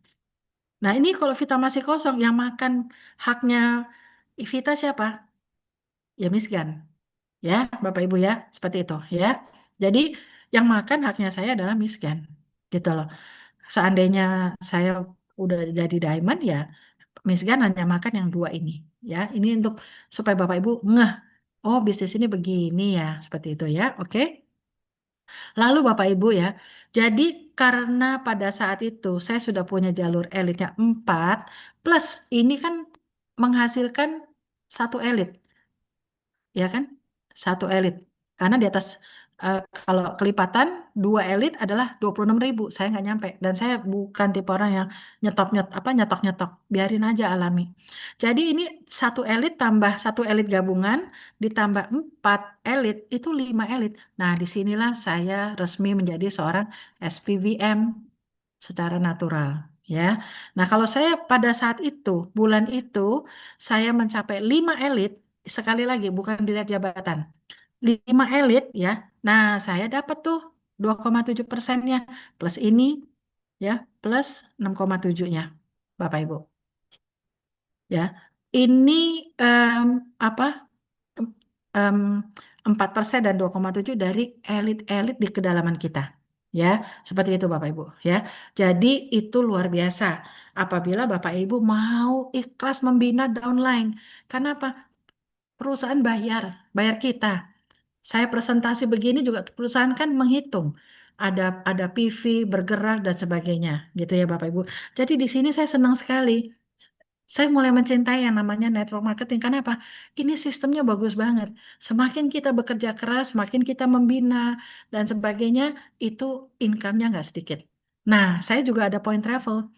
Speaker 1: Nah, ini kalau Vita masih kosong, yang makan haknya Vita siapa? Ya Miss Gan. Ya, Bapak Ibu ya, seperti itu ya. Jadi yang makan haknya saya adalah Miss Gan. Gitu loh. Seandainya saya udah jadi diamond ya, Miss Gan hanya makan yang dua ini. Ya, ini untuk supaya Bapak Ibu ngeh. Oh, bisnis ini begini ya, seperti itu ya. Oke. Lalu Bapak Ibu ya, jadi karena pada saat itu saya sudah punya jalur elitnya 4, plus ini kan menghasilkan satu elit, ya kan? Satu elit. Karena di atas kalau kelipatan dua elit adalah 26.000. Saya nggak nyampe dan saya bukan tipe orang yang nyetok nyetok. Biarin aja alami. Jadi ini satu elit tambah satu elit gabungan ditambah 4 elit itu 5 elit. Nah, disinilah saya resmi menjadi seorang SPVM secara natural. Ya, nah kalau saya pada saat itu bulan itu saya mencapai 5 elit. Sekali lagi, bukan dilihat jabatan. 5 elit ya. Nah, saya dapat tuh 2,7%-nya. Plus ini ya, plus 6,7-nya. Bapak Ibu. Ya. Ini em, apa? em, 4% dan 2,7 dari elit-elit di kedalaman kita. Ya, seperti itu Bapak Ibu ya. Jadi itu luar biasa apabila Bapak Ibu mau ikhlas membina downline. Karena apa? Perusahaan bayar kita. Saya presentasi begini juga perusahaan kan menghitung ada PV bergerak dan sebagainya gitu ya Bapak Ibu. Jadi di sini saya senang sekali. Saya mulai mencintai yang namanya network marketing. Karena apa? Ini sistemnya bagus banget. Semakin kita bekerja keras, semakin kita membina dan sebagainya, itu income-nya nggak sedikit. Nah, saya juga ada point travel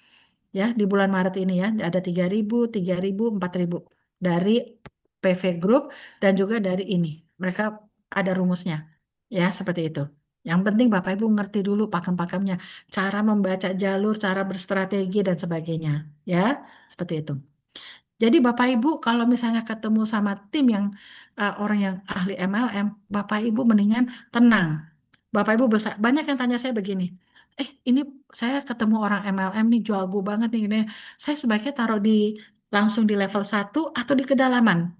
Speaker 1: ya di bulan Maret ini ya ada 3.000, 3.000, 4.000 dari PV Group dan juga dari ini mereka ada rumusnya ya seperti itu. Yang penting Bapak Ibu ngerti dulu pakem-pakemnya, cara membaca jalur, cara berstrategi dan sebagainya ya seperti itu. Jadi Bapak Ibu kalau misalnya ketemu sama tim yang orang yang ahli MLM, Bapak Ibu mendingan tenang. Bapak Ibu besar, banyak yang tanya saya begini, ini saya ketemu orang MLM nih jago banget nih ini. Saya sebaiknya taruh di langsung di level 1 atau di kedalaman.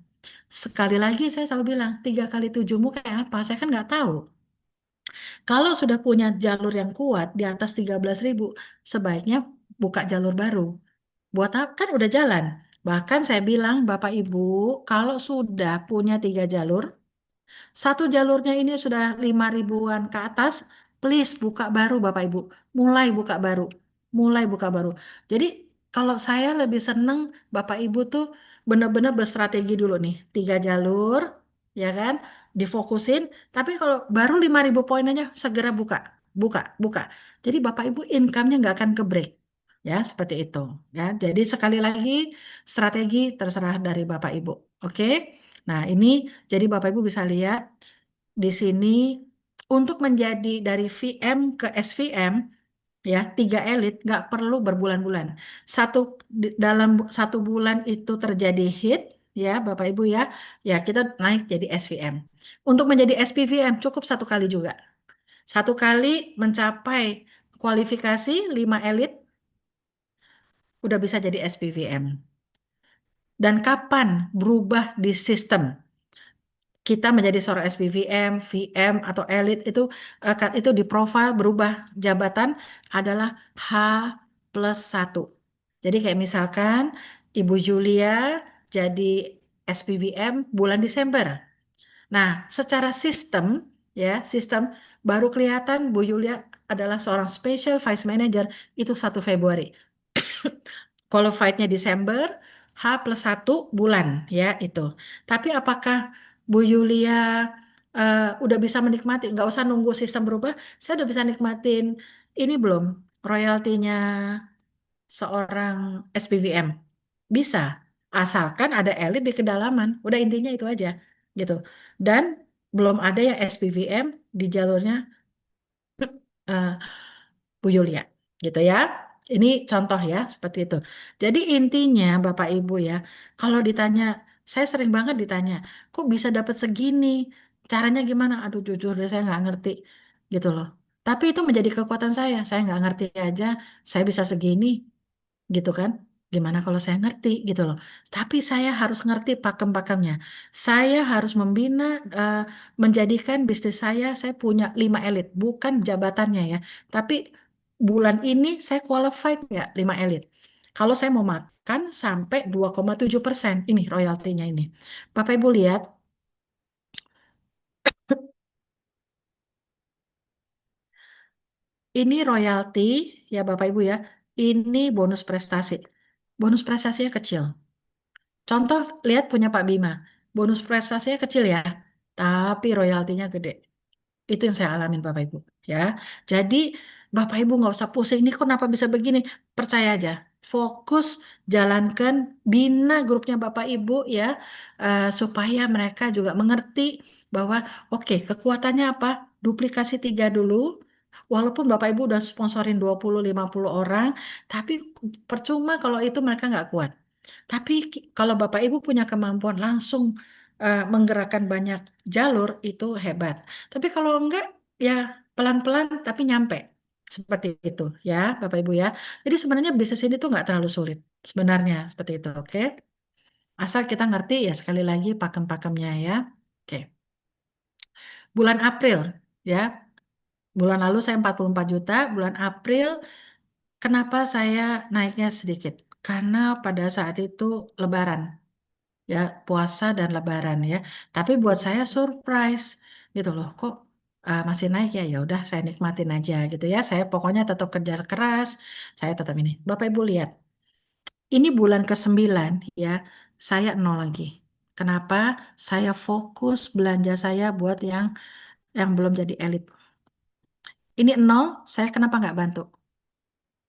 Speaker 1: Sekali lagi saya selalu bilang 3 kali 7mu kayak apa? Saya kan nggak tahu. Kalau sudah punya jalur yang kuat di atas 13.000, sebaiknya buka jalur baru. Buat apa? Kan udah jalan. Bahkan saya bilang, Bapak Ibu, kalau sudah punya 3 jalur, satu jalurnya ini sudah 5.000-an ke atas, please buka baru Bapak Ibu. Mulai buka baru. Mulai buka baru. Jadi kalau saya lebih seneng Bapak Ibu tuh benar-benar berstrategi dulu nih. 3 jalur, ya kan? Difokusin. Tapi kalau baru 5.000 poin aja, segera buka. Buka, buka. Jadi Bapak Ibu income-nya nggak akan ke break. Ya, seperti itu. Ya, jadi sekali lagi strategi terserah dari Bapak Ibu. Oke? Nah, ini jadi Bapak Ibu bisa lihat di sini untuk menjadi dari VM ke SVM ya 3 elit nggak perlu berbulan-bulan. Dalam 1 bulan itu terjadi hit ya Bapak Ibu ya, ya kita naik jadi SVM. Untuk menjadi SPVM cukup 1 kali juga. 1 kali mencapai kualifikasi 5 elit udah bisa jadi SPVM. Dan kapan berubah di sistem? Kita menjadi seorang SPVM, VM atau elit itu di profile berubah jabatan adalah H+1. Jadi kayak misalkan Ibu Julia jadi SPVM bulan Desember. Nah, secara sistem baru kelihatan Bu Julia adalah seorang Special Vice Manager itu 1 Februari. Qualified-nya Desember, H+1 bulan ya itu. Tapi apakah Bu Yulia udah bisa menikmati, nggak usah nunggu sistem berubah, saya udah bisa nikmatin ini belum, royaltinya seorang SPVM? Bisa, asalkan ada elit di kedalaman. Udah intinya itu aja gitu. Dan belum ada yang SPVM di jalurnya eh, Bu Yulia gitu ya. Ini contoh ya, seperti itu. Jadi intinya Bapak Ibu ya, kalau ditanya, saya sering banget ditanya, kok bisa dapat segini? Caranya gimana? Aduh jujur deh saya nggak ngerti gitu loh. Tapi itu menjadi kekuatan saya nggak ngerti aja, saya bisa segini gitu kan. Gimana kalau saya ngerti gitu loh. Tapi saya harus ngerti pakem-pakemnya. Saya harus membina, eh, menjadikan bisnis saya punya 5 elit. Bukan jabatannya ya. Tapi bulan ini saya qualified nggak 5 elit. Kalau saya mau makan sampai 2,7%. Ini royaltinya ini. Bapak Ibu lihat, ini royalti ya Bapak Ibu ya. Ini bonus prestasi. Bonus prestasinya kecil. Contoh, lihat punya Pak Bima. Bonus prestasinya kecil ya, tapi royaltinya gede. Itu yang saya alamin Bapak Ibu. Ya, jadi Bapak Ibu nggak usah pusing. Ini kenapa bisa begini? Percaya aja. Fokus jalankan, bina grupnya Bapak Ibu ya, supaya mereka juga mengerti bahwa oke, kekuatannya apa? Duplikasi 3 dulu. Walaupun Bapak Ibu udah sponsorin 20-50 orang, tapi percuma kalau itu mereka nggak kuat. Tapi kalau Bapak Ibu punya kemampuan langsung menggerakkan banyak jalur, itu hebat. Tapi kalau enggak, ya pelan-pelan tapi nyampe. Seperti itu ya, Bapak Ibu ya. Jadi sebenarnya bisnis ini tuh nggak terlalu sulit. Sebenarnya seperti itu, oke? Asal kita ngerti ya sekali lagi pakem-pakemnya ya. Oke. Bulan April ya. Bulan lalu saya 44 juta, bulan April kenapa saya naiknya sedikit? Karena pada saat itu Lebaran. Ya puasa dan lebaran ya. Tapi buat saya surprise gitu loh. Kok masih naik ya? Ya udah saya nikmatin aja gitu ya. Saya pokoknya tetap kerja keras. Saya tetap ini. Bapak Ibu lihat, ini bulan ke-9 ya. Saya nol lagi. Kenapa? Saya fokus belanja saya buat yang belum jadi elit. Ini nol, saya kenapa nggak bantu?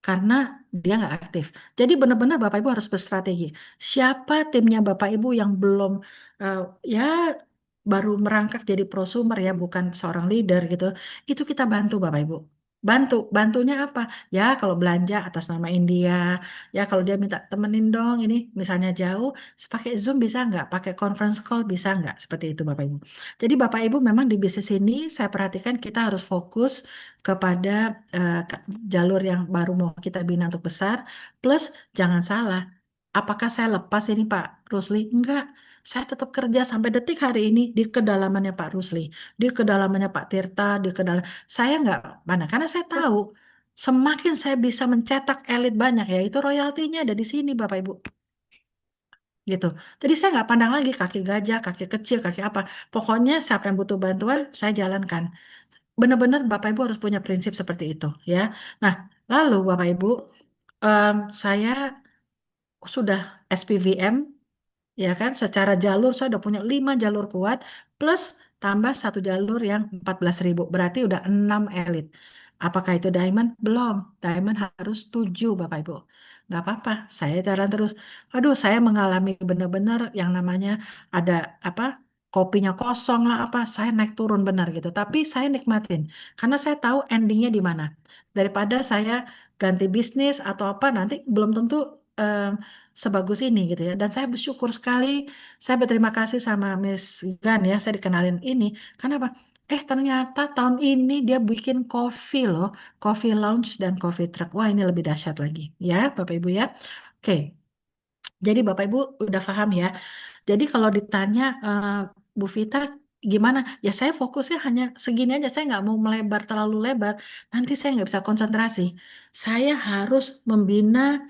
Speaker 1: Karena dia nggak aktif. Jadi benar-benar Bapak Ibu harus berstrategi. Siapa timnya Bapak Ibu yang belum eh, ya baru merangkak jadi prosumer ya, bukan seorang leader gitu. Itu kita bantu Bapak Ibu. Bantunya apa? Ya kalau belanja atas nama India, ya kalau dia minta temenin dong ini misalnya jauh, pakai Zoom bisa nggak? Pakai conference call bisa nggak? Seperti itu Bapak Ibu. Jadi Bapak Ibu memang di bisnis ini saya perhatikan kita harus fokus kepada jalur yang baru mau kita bina untuk besar. Plus jangan salah, apakah saya lepas ini Pak Rusli? Enggak. Saya tetap kerja sampai detik hari ini di kedalamannya Pak Rusli, di kedalamannya Pak Tirta, di kedalam. Saya nggak mana karena saya tahu semakin saya bisa mencetak elit banyak ya itu royaltinya ada di sini Bapak Ibu gitu. Jadi saya nggak pandang lagi kaki gajah, kaki kecil, kaki apa. Pokoknya siapa yang butuh bantuan saya jalankan. Benar-benar Bapak Ibu harus punya prinsip seperti itu ya. Nah, lalu Bapak Ibu, saya sudah SPVM ya kan, secara jalur saya udah punya 5 jalur kuat plus tambah satu jalur yang 14.000 berarti udah 6 elit. Apakah itu diamond? Belum. Diamond harus 7 Bapak Ibu. Nggak apa-apa, saya jalan terus. Aduh, saya mengalami benar-benar yang namanya ada apa? Kopinya kosong lah apa, saya naik turun benar gitu. Tapi saya nikmatin karena saya tahu endingnya di mana. Daripada saya ganti bisnis atau apa nanti belum tentu em, sebagus ini gitu ya. Dan saya bersyukur sekali, saya berterima kasih sama Miss Gan ya, saya dikenalin ini. Kenapa? Ternyata tahun ini dia bikin coffee loh, coffee lounge dan coffee truck. Wah ini lebih dahsyat lagi ya Bapak Ibu ya. Oke, jadi Bapak Ibu udah paham ya. Jadi kalau ditanya Bu Vita gimana? Ya saya fokusnya hanya segini aja. Saya nggak mau melebar terlalu lebar. Nanti saya nggak bisa konsentrasi. Saya harus membina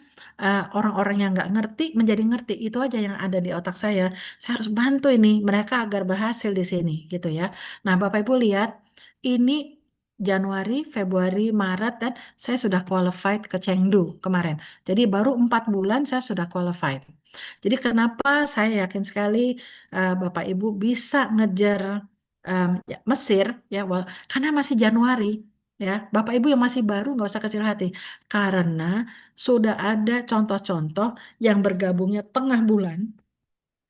Speaker 1: orang-orang yang nggak ngerti menjadi ngerti. Itu aja yang ada di otak saya. Saya harus bantu ini mereka agar berhasil di sini gitu ya. Nah Bapak Ibu lihat ini Januari, Februari, Maret dan saya sudah qualified ke Chengdu kemarin. Jadi baru 4 bulan saya sudah qualified. Jadi kenapa saya yakin sekali Bapak Ibu bisa ngejar ya, Mesir ya karena masih Januari ya. Bapak Ibu yang masih baru nggak usah kecil hati karena sudah ada contoh-contoh yang bergabungnya tengah bulan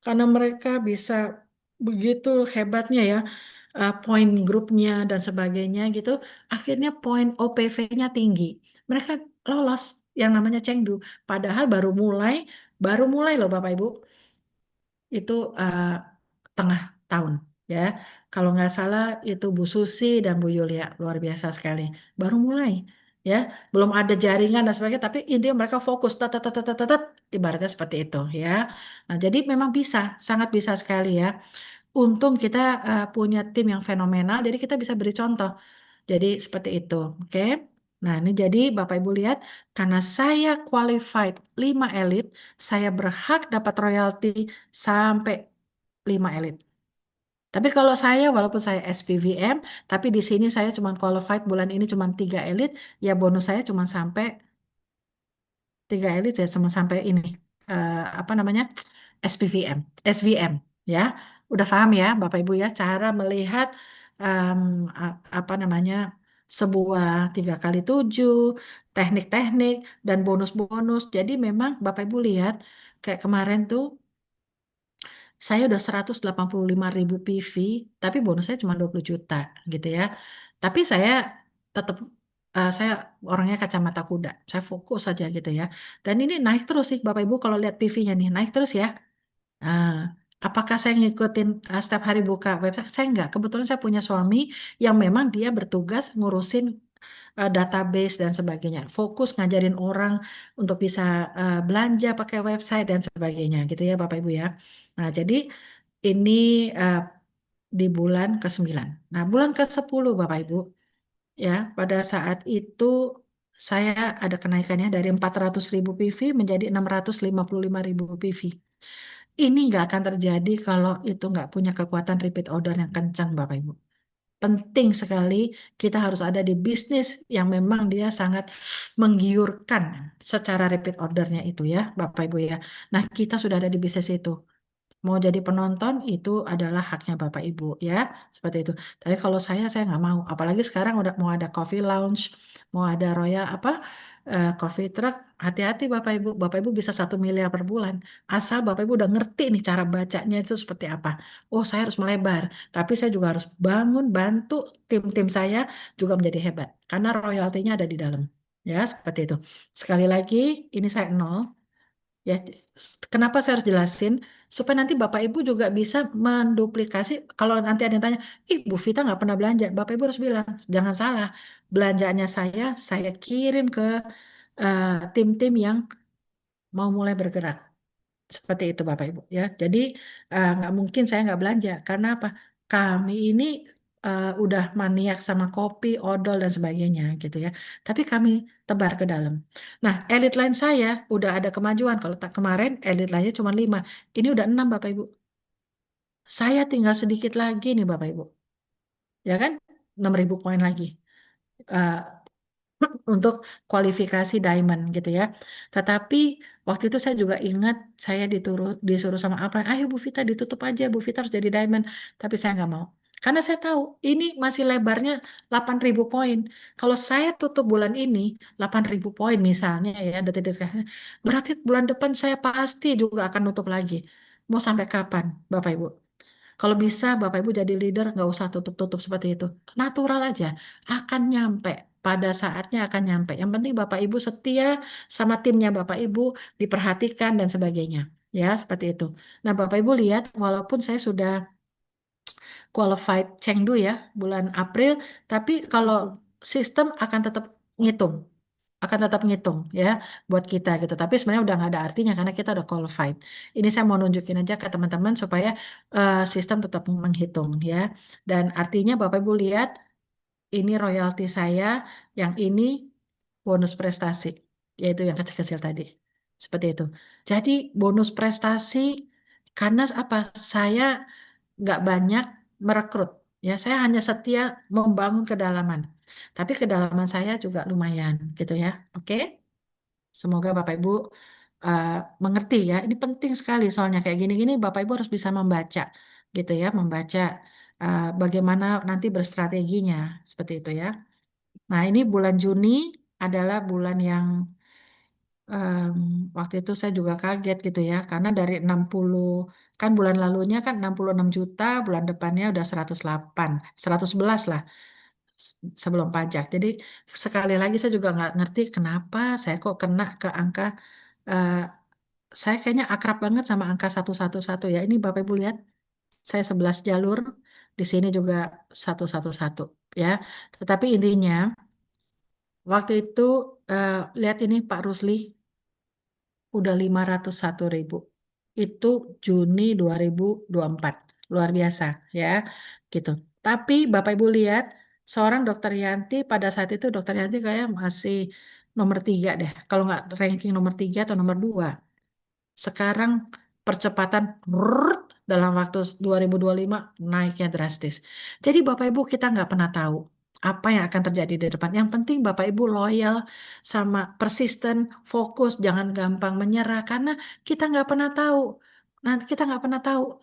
Speaker 1: karena mereka bisa begitu hebatnya ya poin grupnya dan sebagainya gitu akhirnya poin OPV-nya tinggi mereka lolos yang namanya Chengdu. Padahal baru mulai loh Bapak Ibu. Itu tengah tahun ya. Kalau nggak salah itu Bu Susi dan Bu Yulia luar biasa sekali. Baru mulai ya, belum ada jaringan dan sebagainya. Tapi intinya mereka fokus, tet, tet, tet, tet, tet, tet, ibaratnya seperti itu ya. Nah jadi memang bisa, sangat bisa sekali ya. Untung kita punya tim yang fenomenal, jadi kita bisa beri contoh. Jadi seperti itu, oke? Nah, ini jadi Bapak Ibu lihat, karena saya qualified 5 elit, saya berhak dapat royalti sampai 5 elit. Tapi kalau saya, walaupun saya SPVM, tapi di sini saya cuma qualified bulan ini cuma 3 elit, ya bonus saya cuma sampai 3 elit ya, cuma sampai ini, apa namanya, SPVM, SVM, ya. Udah paham ya, Bapak Ibu ya, cara melihat em, apa namanya, sebuah 3 kali 7, teknik-teknik, dan bonus-bonus. Jadi memang Bapak Ibu lihat, kayak kemarin tuh, saya udah 185.000 PV, tapi bonusnya cuma 20 juta gitu ya. Tapi saya tetap, saya orangnya kacamata kuda. Saya fokus saja gitu ya. Dan ini naik terus sih Bapak Ibu kalau lihat PV-nya nih, naik terus ya. Nah, apakah saya ngikutin setiap hari buka website? Saya enggak. Kebetulan saya punya suami yang memang dia bertugas ngurusin database dan sebagainya. Fokus ngajarin orang untuk bisa belanja pakai website dan sebagainya gitu ya Bapak Ibu ya. Nah, jadi ini eh, di bulan ke-9. Nah, bulan ke-10 Bapak Ibu ya, pada saat itu saya ada kenaikannya dari 400.000 PV menjadi 655.000 PV. Ini nggak akan terjadi kalau itu nggak punya kekuatan repeat order yang kencang Bapak Ibu. Penting sekali kita harus ada di bisnis yang memang dia sangat menggiurkan secara repeat ordernya itu ya Bapak Ibu ya. Nah kita sudah ada di bisnis itu. Mau jadi penonton itu adalah haknya Bapak Ibu ya, seperti itu. Tapi kalau saya nggak mau. Apalagi sekarang udah mau ada coffee lounge, mau ada royal apa coffee truck. Hati-hati Bapak Ibu. Bapak Ibu bisa 1 miliar per bulan. Asal Bapak Ibu udah ngerti nih cara bacanya itu seperti apa. Oh saya harus melebar. Tapi saya juga harus bantu tim-tim saya juga menjadi hebat. Karena royaltinya ada di dalam. Ya seperti itu. Sekali lagi ini saya nol. Ya, kenapa saya harus jelasin? Supaya nanti Bapak Ibu juga bisa menduplikasi. Kalau nanti ada yang tanya, ih Bu Vita nggak pernah belanja. Bapak Ibu harus bilang, jangan salah. Belanjaannya saya kirim ke tim-tim yang mau mulai bergerak. Seperti itu Bapak Ibu ya. Jadi nggak mungkin saya nggak belanja. Karena apa? Kami ini udah maniak sama kopi, odol dan sebagainya gitu ya. Tapi kami tebar ke dalam. Nah, elit line saya udah ada kemajuan. Kalau tak kemarin elit line-nya cuma 5. Ini udah 6 Bapak Ibu. Saya tinggal sedikit lagi nih Bapak Ibu. Ya kan? 6.000 poin lagi. Eh, untuk kualifikasi diamond gitu ya. Tetapi waktu itu saya juga ingat saya disuruh sama Apran, ayo Bu Vita ditutup aja, Bu Vita harus jadi diamond. Tapi saya nggak mau. Karena saya tahu ini masih lebarnya 8.000 poin. Kalau saya tutup bulan ini 8.000 poin misalnya ya, detik-detik, berarti bulan depan saya pasti juga akan nutup lagi. Mau sampai kapan, Bapak Ibu? Kalau bisa Bapak Ibu jadi leader nggak usah tutup-tutup seperti itu. Natural aja. Akan nyampe. Pada saatnya akan nyampe. Yang penting Bapak Ibu setia sama timnya Bapak Ibu, diperhatikan dan sebagainya. Ya, seperti itu. Nah, Bapak Ibu lihat, walaupun saya sudah qualified Chengdu ya, bulan April, tapi kalau sistem akan tetap ngitung. Akan tetap ngitung ya buat kita gitu. Tapi sebenarnya udah nggak ada artinya karena kita udah qualified. Ini saya mau nunjukin aja ke teman-teman supaya sistem tetap menghitung ya. Dan artinya Bapak Ibu lihat ini royalti saya, yang ini bonus prestasi, yaitu yang kecil-kecil tadi. Seperti itu. Jadi bonus prestasi karena apa? Saya nggak banyak merekrut. Ya, saya hanya setia membangun kedalaman. Tapi kedalaman saya juga lumayan, gitu ya. Oke? Semoga Bapak Ibu uh, mengerti ya. Ini penting sekali soalnya kayak gini-gini Bapak Ibu harus bisa membaca, gitu ya, membaca bagaimana nanti berstrateginya, seperti itu ya. Nah, ini bulan Juni adalah bulan yang em, waktu itu saya juga kaget gitu ya, karena dari 60, kan bulan lalunya kan 66 juta, bulan depannya udah 108, 111 lah. sebelum pajak. Jadi sekali lagi saya juga nggak ngerti kenapa saya kok kena ke angka, eh, saya kayaknya akrab banget sama angka 111 ya. Ini Bapak Ibu lihat, saya 11 jalur, di sini juga 111 ya. Tetapi intinya waktu itu, lihat ini Pak Rusli, udah 501.000. Itu Juni 2024. Luar biasa ya, gitu. Tapi Bapak Ibu lihat, seorang Dokter Yanti pada saat itu Dokter Yanti kayak masih nomor 3 deh. Kalau nggak ranking nomor 3 atau nomor 2. Sekarang percepatan brrrt, dalam waktu 2025 naiknya drastis. Jadi Bapak Ibu kita nggak pernah tahu apa yang akan terjadi di depan. Yang penting Bapak Ibu loyal sama persisten, fokus, jangan gampang menyerah karena kita nggak pernah tahu. Nanti kita nggak pernah tahu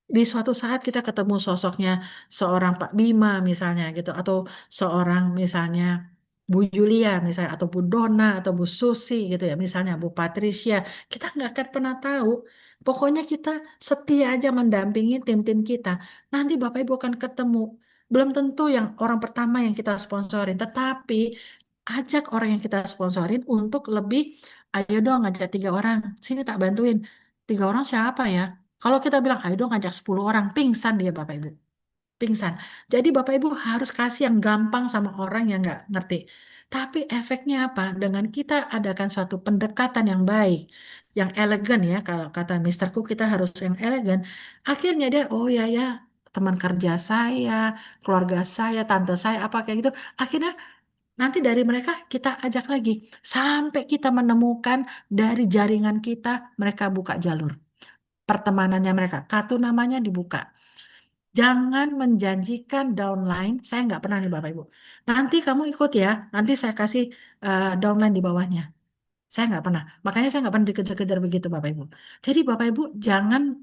Speaker 1: di suatu saat kita ketemu sosoknya seorang Pak Bima misalnya gitu, atau seorang misalnya Bu Julia misalnya, atau Bu Dona atau Bu Susi gitu ya, misalnya Bu Patricia, kita nggak akan pernah tahu. Pokoknya kita setia aja mendampingi tim-tim kita. Nanti Bapak Ibu akan ketemu. Belum tentu yang orang pertama yang kita sponsorin, tetapi ajak orang yang kita sponsorin untuk lebih, ayo dong ngajak 3 orang, sini tak bantuin. 3 orang siapa ya? Kalau kita bilang, ayo dong ngajak 10 orang, pingsan dia Bapak Ibu. Pingsan. Jadi Bapak Ibu harus kasih yang gampang sama orang yang nggak ngerti. Tapi efeknya apa? Dengan kita adakan suatu pendekatan yang baik, yang elegan ya, kalau kata Mister Cook kita harus yang elegan. Akhirnya dia, oh ya ya, teman kerja saya, keluarga saya, tante saya, apa kayak gitu. Akhirnya nanti dari mereka kita ajak lagi. Sampai kita menemukan dari jaringan kita, mereka buka jalur pertemanannya mereka. Kartu namanya dibuka. Jangan menjanjikan downline. Saya nggak pernah nih Bapak Ibu. Nanti kamu ikut ya. Nanti saya kasih downline di bawahnya. Saya nggak pernah. Makanya saya nggak pernah dikejar-kejar begitu Bapak Ibu. Jadi Bapak Ibu jangan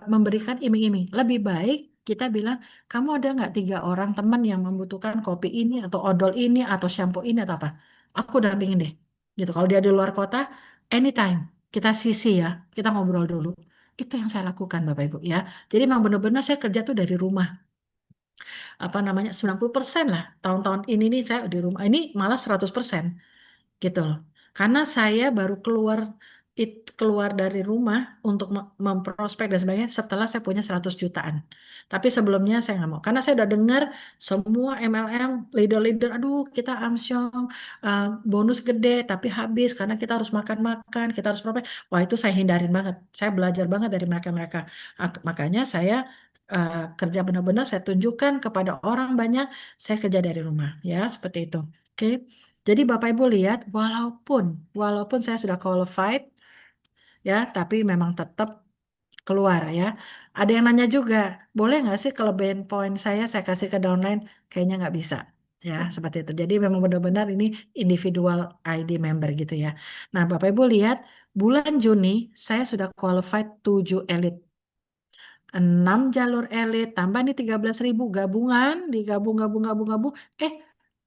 Speaker 1: memberikan iming-iming. Lebih baik kita bilang, kamu ada nggak 3 orang teman yang membutuhkan kopi ini atau odol ini atau shampoo ini atau apa? Aku dampingin deh. Gitu. Kalau dia di luar kota, anytime kita sisi ya. Kita ngobrol dulu. Itu yang saya lakukan Bapak Ibu ya. Jadi memang benar-benar saya kerja tuh dari rumah, apa namanya, 90% lah. Tahun-tahun ini nih saya di rumah. Ini malah 100% gitu loh. Karena saya baru keluar dari rumah untuk memprospek dan sebagainya setelah saya punya 100 jutaan. Tapi sebelumnya saya nggak mau. Karena saya udah dengar semua MLM, leader-leader, aduh kita amsyong, bonus gede tapi habis karena kita harus makan-makan, kita harus prospek. Wah itu saya hindarin banget. Saya belajar banget dari mereka-mereka. Makanya saya kerja benar-benar, saya tunjukkan kepada orang banyak, saya kerja dari rumah. Ya, seperti itu. Oke. Jadi Bapak Ibu lihat, walaupun saya sudah qualified ya, tapi memang tetap keluar ya. Ada yang nanya juga, boleh nggak sih kalau band point saya kasih ke downline? Kayaknya nggak bisa. Ya, seperti itu. Jadi memang benar-benar ini individual ID member gitu ya. Nah, Bapak Ibu lihat, bulan Juni saya sudah qualified 7 elite. 6 jalur elit, tambah nih 13.000 gabungan, digabung, gabung, gabung, gabung,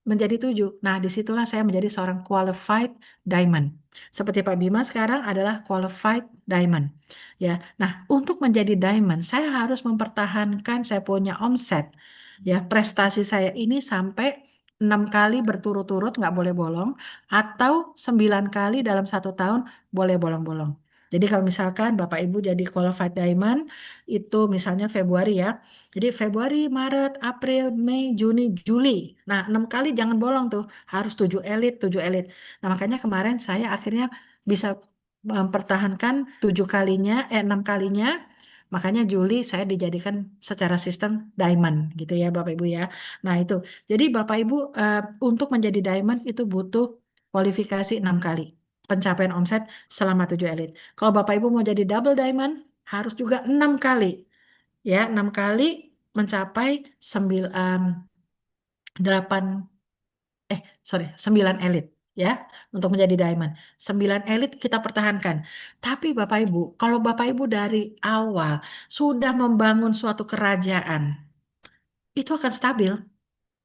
Speaker 1: menjadi 7. Nah, disitulah saya menjadi seorang qualified diamond. Seperti Pak Bima sekarang adalah qualified diamond. Ya, nah untuk menjadi diamond, saya harus mempertahankan saya punya omset. Ya, prestasi saya ini sampai 6 kali berturut-turut nggak boleh bolong, atau 9 kali dalam 1 tahun boleh bolong-bolong. Jadi kalau misalkan Bapak Ibu jadi qualified diamond, itu misalnya Februari ya. Jadi Februari, Maret, April, Mei, Juni, Juli. Nah, 6 kali jangan bolong tuh. Harus 7 elit, 7 elit. Nah, makanya kemarin saya akhirnya bisa mempertahankan 7 kalinya, 6 kalinya. Makanya Juli saya dijadikan secara sistem diamond gitu ya Bapak Ibu ya. Nah itu. Jadi Bapak Ibu untuk menjadi diamond itu butuh kualifikasi 6 kali. Pencapaian omset selama 7 elit. Kalau Bapak Ibu mau jadi double diamond, harus juga 6 kali. Ya, 6 kali mencapai 8, 9 elit ya untuk menjadi diamond. 9 elit kita pertahankan. Tapi Bapak Ibu, kalau Bapak Ibu dari awal sudah membangun suatu kerajaan, itu akan stabil.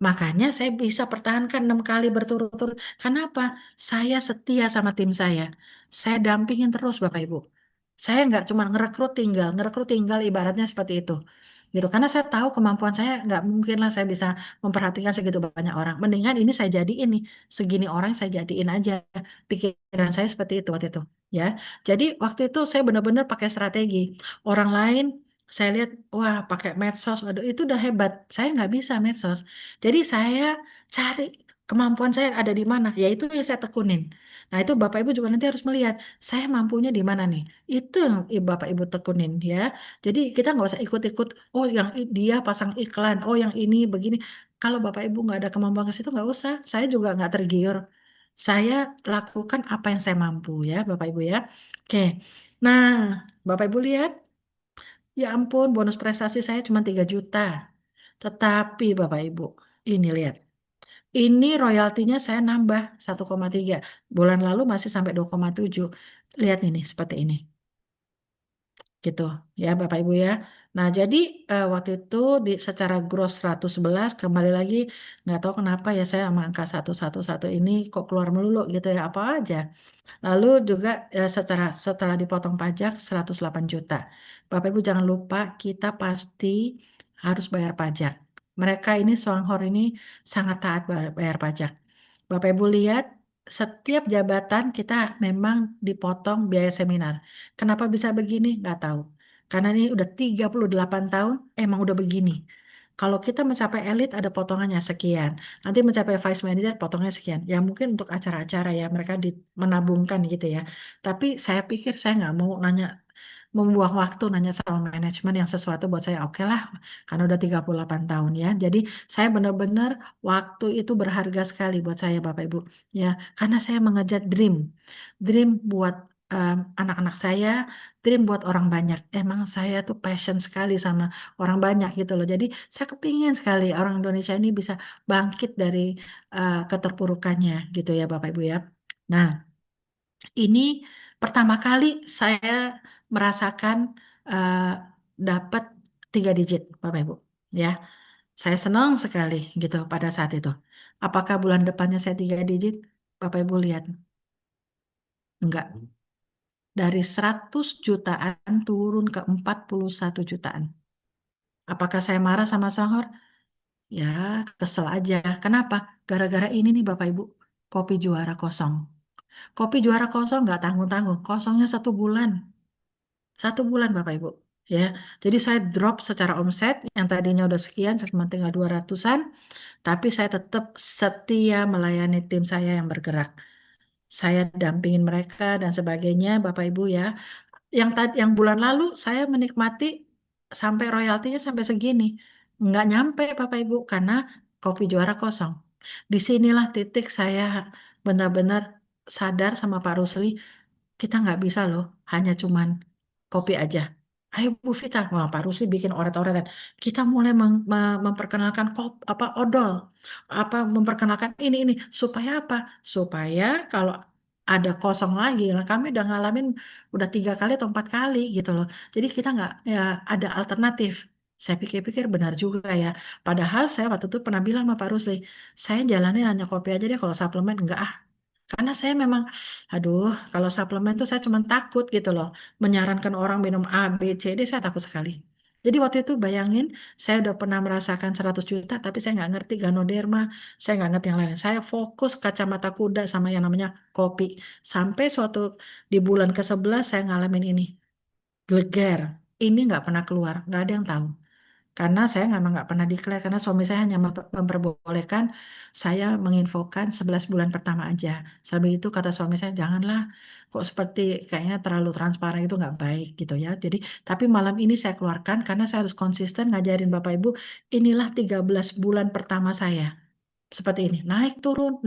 Speaker 1: Makanya saya bisa pertahankan 6 kali berturut-turut. Kenapa? Saya setia sama tim saya. Saya dampingin terus Bapak Ibu. Saya nggak cuma ngerekrut tinggal ibaratnya seperti itu. gitu. Karena saya tahu kemampuan saya nggak mungkin lah saya bisa memperhatikan segitu banyak orang. Mendingan ini saya jadiin nih, segini orang saya jadiin aja. Pikiran saya seperti itu waktu itu, ya. Jadi waktu itu saya benar-benar pakai strategi. Orang lain saya lihat, wah pakai medsos, waduh itu udah hebat. Saya nggak bisa medsos. Jadi saya cari kemampuan saya ada di mana, ya itu yang saya tekunin. Nah itu Bapak Ibu juga nanti harus melihat, saya mampunya di mana nih. Itu yang Bapak Ibu tekunin ya. Jadi kita nggak usah ikut-ikut, oh yang dia pasang iklan, oh yang ini begini. Kalau Bapak Ibu nggak ada kemampuan ke situ nggak usah. Saya juga nggak tergiur. Saya lakukan apa yang saya mampu ya Bapak Ibu ya. Oke, nah Bapak Ibu lihat, ya ampun bonus prestasi saya cuma 3 juta. Tetapi Bapak Ibu, ini lihat. Ini royaltinya saya nambah 1,3. Bulan lalu masih sampai 2,7. Lihat ini seperti ini gitu ya Bapak Ibu ya. Nah jadi waktu itu secara gross 111 kembali lagi nggak tahu kenapa ya saya sama angka 111 ini kok keluar melulu gitu ya apa aja. Lalu juga setelah dipotong pajak 108 juta. Bapak Ibu jangan lupa kita pasti harus bayar pajak. Mereka ini Songhor ini sangat taat bayar pajak. Bapak Ibu lihat, setiap jabatan kita memang dipotong biaya seminar. Kenapa bisa begini? Nggak tahu. Karena ini udah 38 tahun, emang udah begini. Kalau kita mencapai elit ada potongannya sekian. Nanti mencapai vice manager potongnya sekian. Ya mungkin untuk acara-acara ya mereka menabungkan gitu ya. Tapi saya pikir saya nggak mau nanya membuang waktu nanya sama manajemen yang sesuatu buat saya oke lah karena udah 38 tahun ya. Jadi saya benar-benar waktu itu berharga sekali buat saya Bapak Ibu ya karena saya mengejar dream. Dream buat anak-anak saya, dream buat orang banyak. Emang saya tuh passion sekali sama orang banyak gitu loh. Jadi saya kepingin sekali orang Indonesia ini bisa bangkit dari keterpurukannya gitu ya Bapak Ibu ya. Nah, ini pertama kali saya merasakan eh, dapat 3 digit, Bapak Ibu. Ya, saya senang sekali gitu pada saat itu. Apakah bulan depannya saya 3 digit? Bapak Ibu lihat, enggak. Dari 100 jutaan turun ke 41 jutaan. Apakah saya marah sama Songhor? Ya, kesel aja. Kenapa? Gara-gara ini nih Bapak Ibu, kopi juara kosong. Kopi juara kosong nggak tanggung-tanggung, kosongnya 1 bulan. 1 bulan Bapak Ibu. Ya, jadi saya drop secara omset yang tadinya udah sekian, cuma tinggal 200-an, tapi saya tetap setia melayani tim saya yang bergerak. Saya dampingin mereka dan sebagainya, Bapak Ibu ya. Yang bulan lalu saya menikmati sampai royaltinya sampai segini, nggak nyampe Bapak Ibu karena kopi juara kosong. Disinilah titik saya benar-benar sadar sama Pak Rusli, kita nggak bisa loh, hanya cuman kopi aja. Ayo Bu Vita, wah Pak Rusli bikin oret-oretan. Kita mulai memperkenalkan apa odol, apa memperkenalkan ini supaya apa? Supaya kalau ada kosong lagi, lah kami udah ngalamin udah 3 kali atau 4 kali gitu loh. Jadi kita nggak ya ada alternatif. Saya pikir-pikir benar juga ya. Padahal saya waktu itu pernah bilang sama Pak Rusli, saya jalanin hanya kopi aja deh kalau suplemen enggak ah. Karena saya memang, aduh, kalau suplemen tuh saya cuma takut gitu loh. Menyarankan orang minum A, B, C, D, saya takut sekali. Jadi waktu itu bayangin, saya udah pernah merasakan 100 juta, tapi saya nggak ngerti Ganoderma, saya nggak ngerti yang lain. Saya fokus kacamata kuda sama yang namanya kopi. Sampai suatu di bulan ke-11 saya ngalamin ini. Geleger. Ini nggak pernah keluar, nggak ada yang tahu. Karena saya memang nggak pernah declare, karena suami saya hanya memperbolehkan saya menginfokan 11 bulan pertama aja. Sambil itu kata suami saya, janganlah kok seperti kayaknya terlalu transparan itu nggak baik gitu ya. Jadi, tapi malam ini saya keluarkan karena saya harus konsisten ngajarin Bapak Ibu, inilah 13 bulan pertama saya. Seperti ini, naik turun,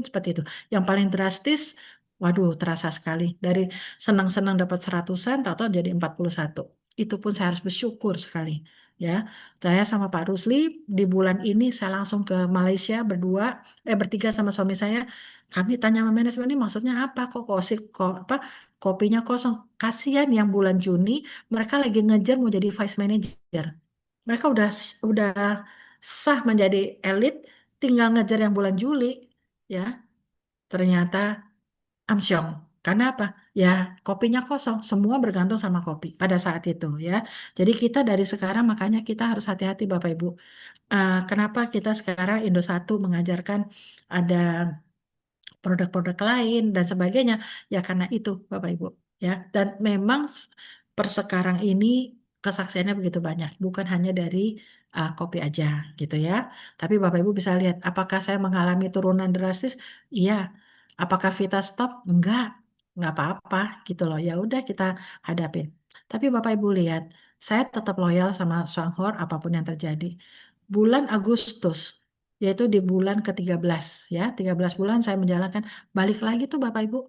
Speaker 1: seperti itu. Yang paling drastis, waduh terasa sekali. Dari senang-senang dapat 100-an, tahu-tahu jadi 41. Itu pun saya harus bersyukur sekali. Ya, saya sama Pak Rusli di bulan ini saya langsung ke Malaysia berdua, bertiga sama suami saya. Kami tanya sama manajemen ini maksudnya apa kok apa kopinya kosong. Kasihan yang bulan Juni mereka lagi ngejar mau jadi vice manager. Mereka udah sah menjadi elit, tinggal ngejar yang bulan Juli, ya. Ternyata amsyong. Karena apa? Ya, kopinya kosong, semua bergantung sama kopi pada saat itu ya. Jadi kita dari sekarang makanya kita harus hati-hati Bapak Ibu. Kenapa kita sekarang Indosatu mengajarkan ada produk-produk lain dan sebagainya? Ya karena itu Bapak Ibu ya. Dan memang per sekarang ini kesaksiannya begitu banyak, bukan hanya dari kopi aja gitu ya. Tapi Bapak Ibu bisa lihat apakah saya mengalami turunan drastis? Iya. Apakah Vita stop? Enggak apa-apa gitu loh. Ya udah kita hadapin. Tapi Bapak Ibu lihat, saya tetap loyal sama Swanghor apapun yang terjadi. Bulan Agustus, yaitu di bulan ke-13 ya, 13 bulan saya menjalankan, balik lagi tuh Bapak Ibu,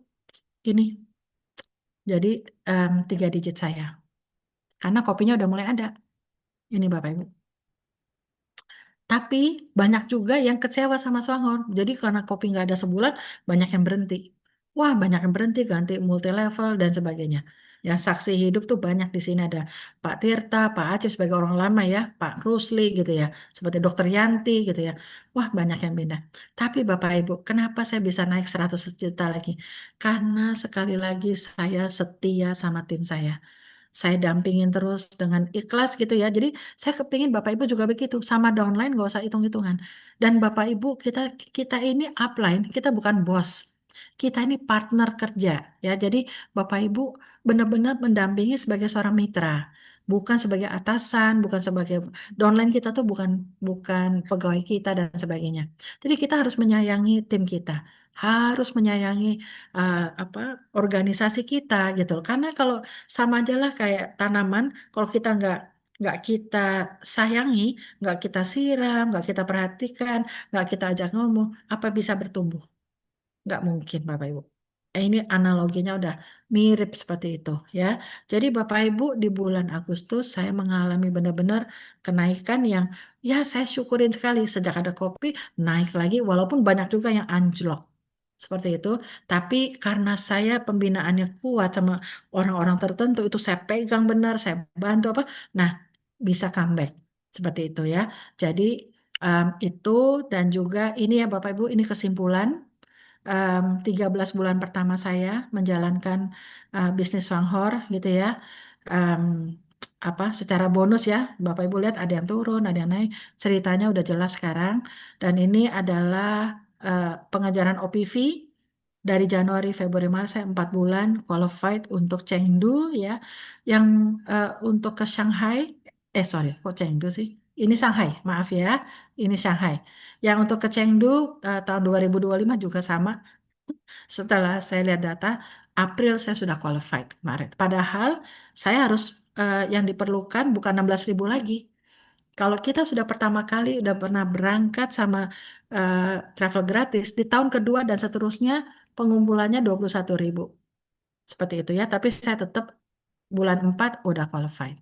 Speaker 1: ini jadi 3 digit saya, karena kopinya udah mulai ada, ini Bapak Ibu. Tapi banyak juga yang kecewa sama Swanghor. Jadi karena kopi nggak ada sebulan, banyak yang berhenti. Wah, banyak yang berhenti, ganti multi level dan sebagainya. Ya, saksi hidup tuh banyak di sini ada Pak Tirta, Pak Aceh sebagai orang lama ya, Pak Rusli gitu ya, seperti Dokter Yanti gitu ya. Wah, banyak yang pindah. Tapi Bapak Ibu, kenapa saya bisa naik 100 juta lagi? Karena sekali lagi saya setia sama tim saya. Saya dampingin terus dengan ikhlas gitu ya. Jadi saya kepingin Bapak Ibu juga begitu. Sama downline nggak usah hitung-hitungan. Dan Bapak Ibu kita kita ini upline, kita bukan bos. Kita ini partner kerja ya. Jadi Bapak Ibu benar-benar mendampingi sebagai seorang mitra. Bukan sebagai atasan, bukan sebagai downline kita tuh bukan bukan pegawai kita dan sebagainya. Jadi kita harus menyayangi tim kita, harus menyayangi apa organisasi kita gitu. Karena kalau sama aja lah kayak tanaman, kalau kita nggak kita sayangi, nggak kita siram, nggak kita perhatikan, nggak kita ajak ngomong, apa bisa bertumbuh? Nggak mungkin Bapak Ibu. Ini analoginya udah mirip seperti itu ya. Jadi Bapak Ibu di bulan Agustus saya mengalami benar-benar kenaikan yang ya saya syukurin sekali sejak ada kopi naik lagi walaupun banyak juga yang anjlok. Seperti itu, tapi karena saya pembinaannya kuat sama orang-orang tertentu itu saya pegang benar, saya bantu apa, nah bisa comeback seperti itu ya. Jadi itu dan juga ini ya Bapak Ibu, ini kesimpulan 13 bulan pertama saya menjalankan bisnis Wanghor gitu ya. Em, apa secara bonus ya, Bapak Ibu lihat ada yang turun, ada yang naik. Ceritanya udah jelas sekarang. Dan ini adalah pengajaran OPV dari Januari, Februari, Maret saya 4 bulan qualified untuk Chengdu ya. Yang untuk ke Shanghai, sorry, kok Chengdu sih? Ini Shanghai, maaf ya. Ini Shanghai. Yang untuk ke Chengdu tahun 2025 juga sama. Setelah saya lihat data, April saya sudah qualified kemarin. Padahal saya harus yang diperlukan bukan 16.000 lagi. Kalau kita sudah pertama kali udah pernah berangkat sama travel gratis, di tahun kedua dan seterusnya pengumpulannya 21.000. Seperti itu ya, tapi saya tetap bulan 4 udah qualified.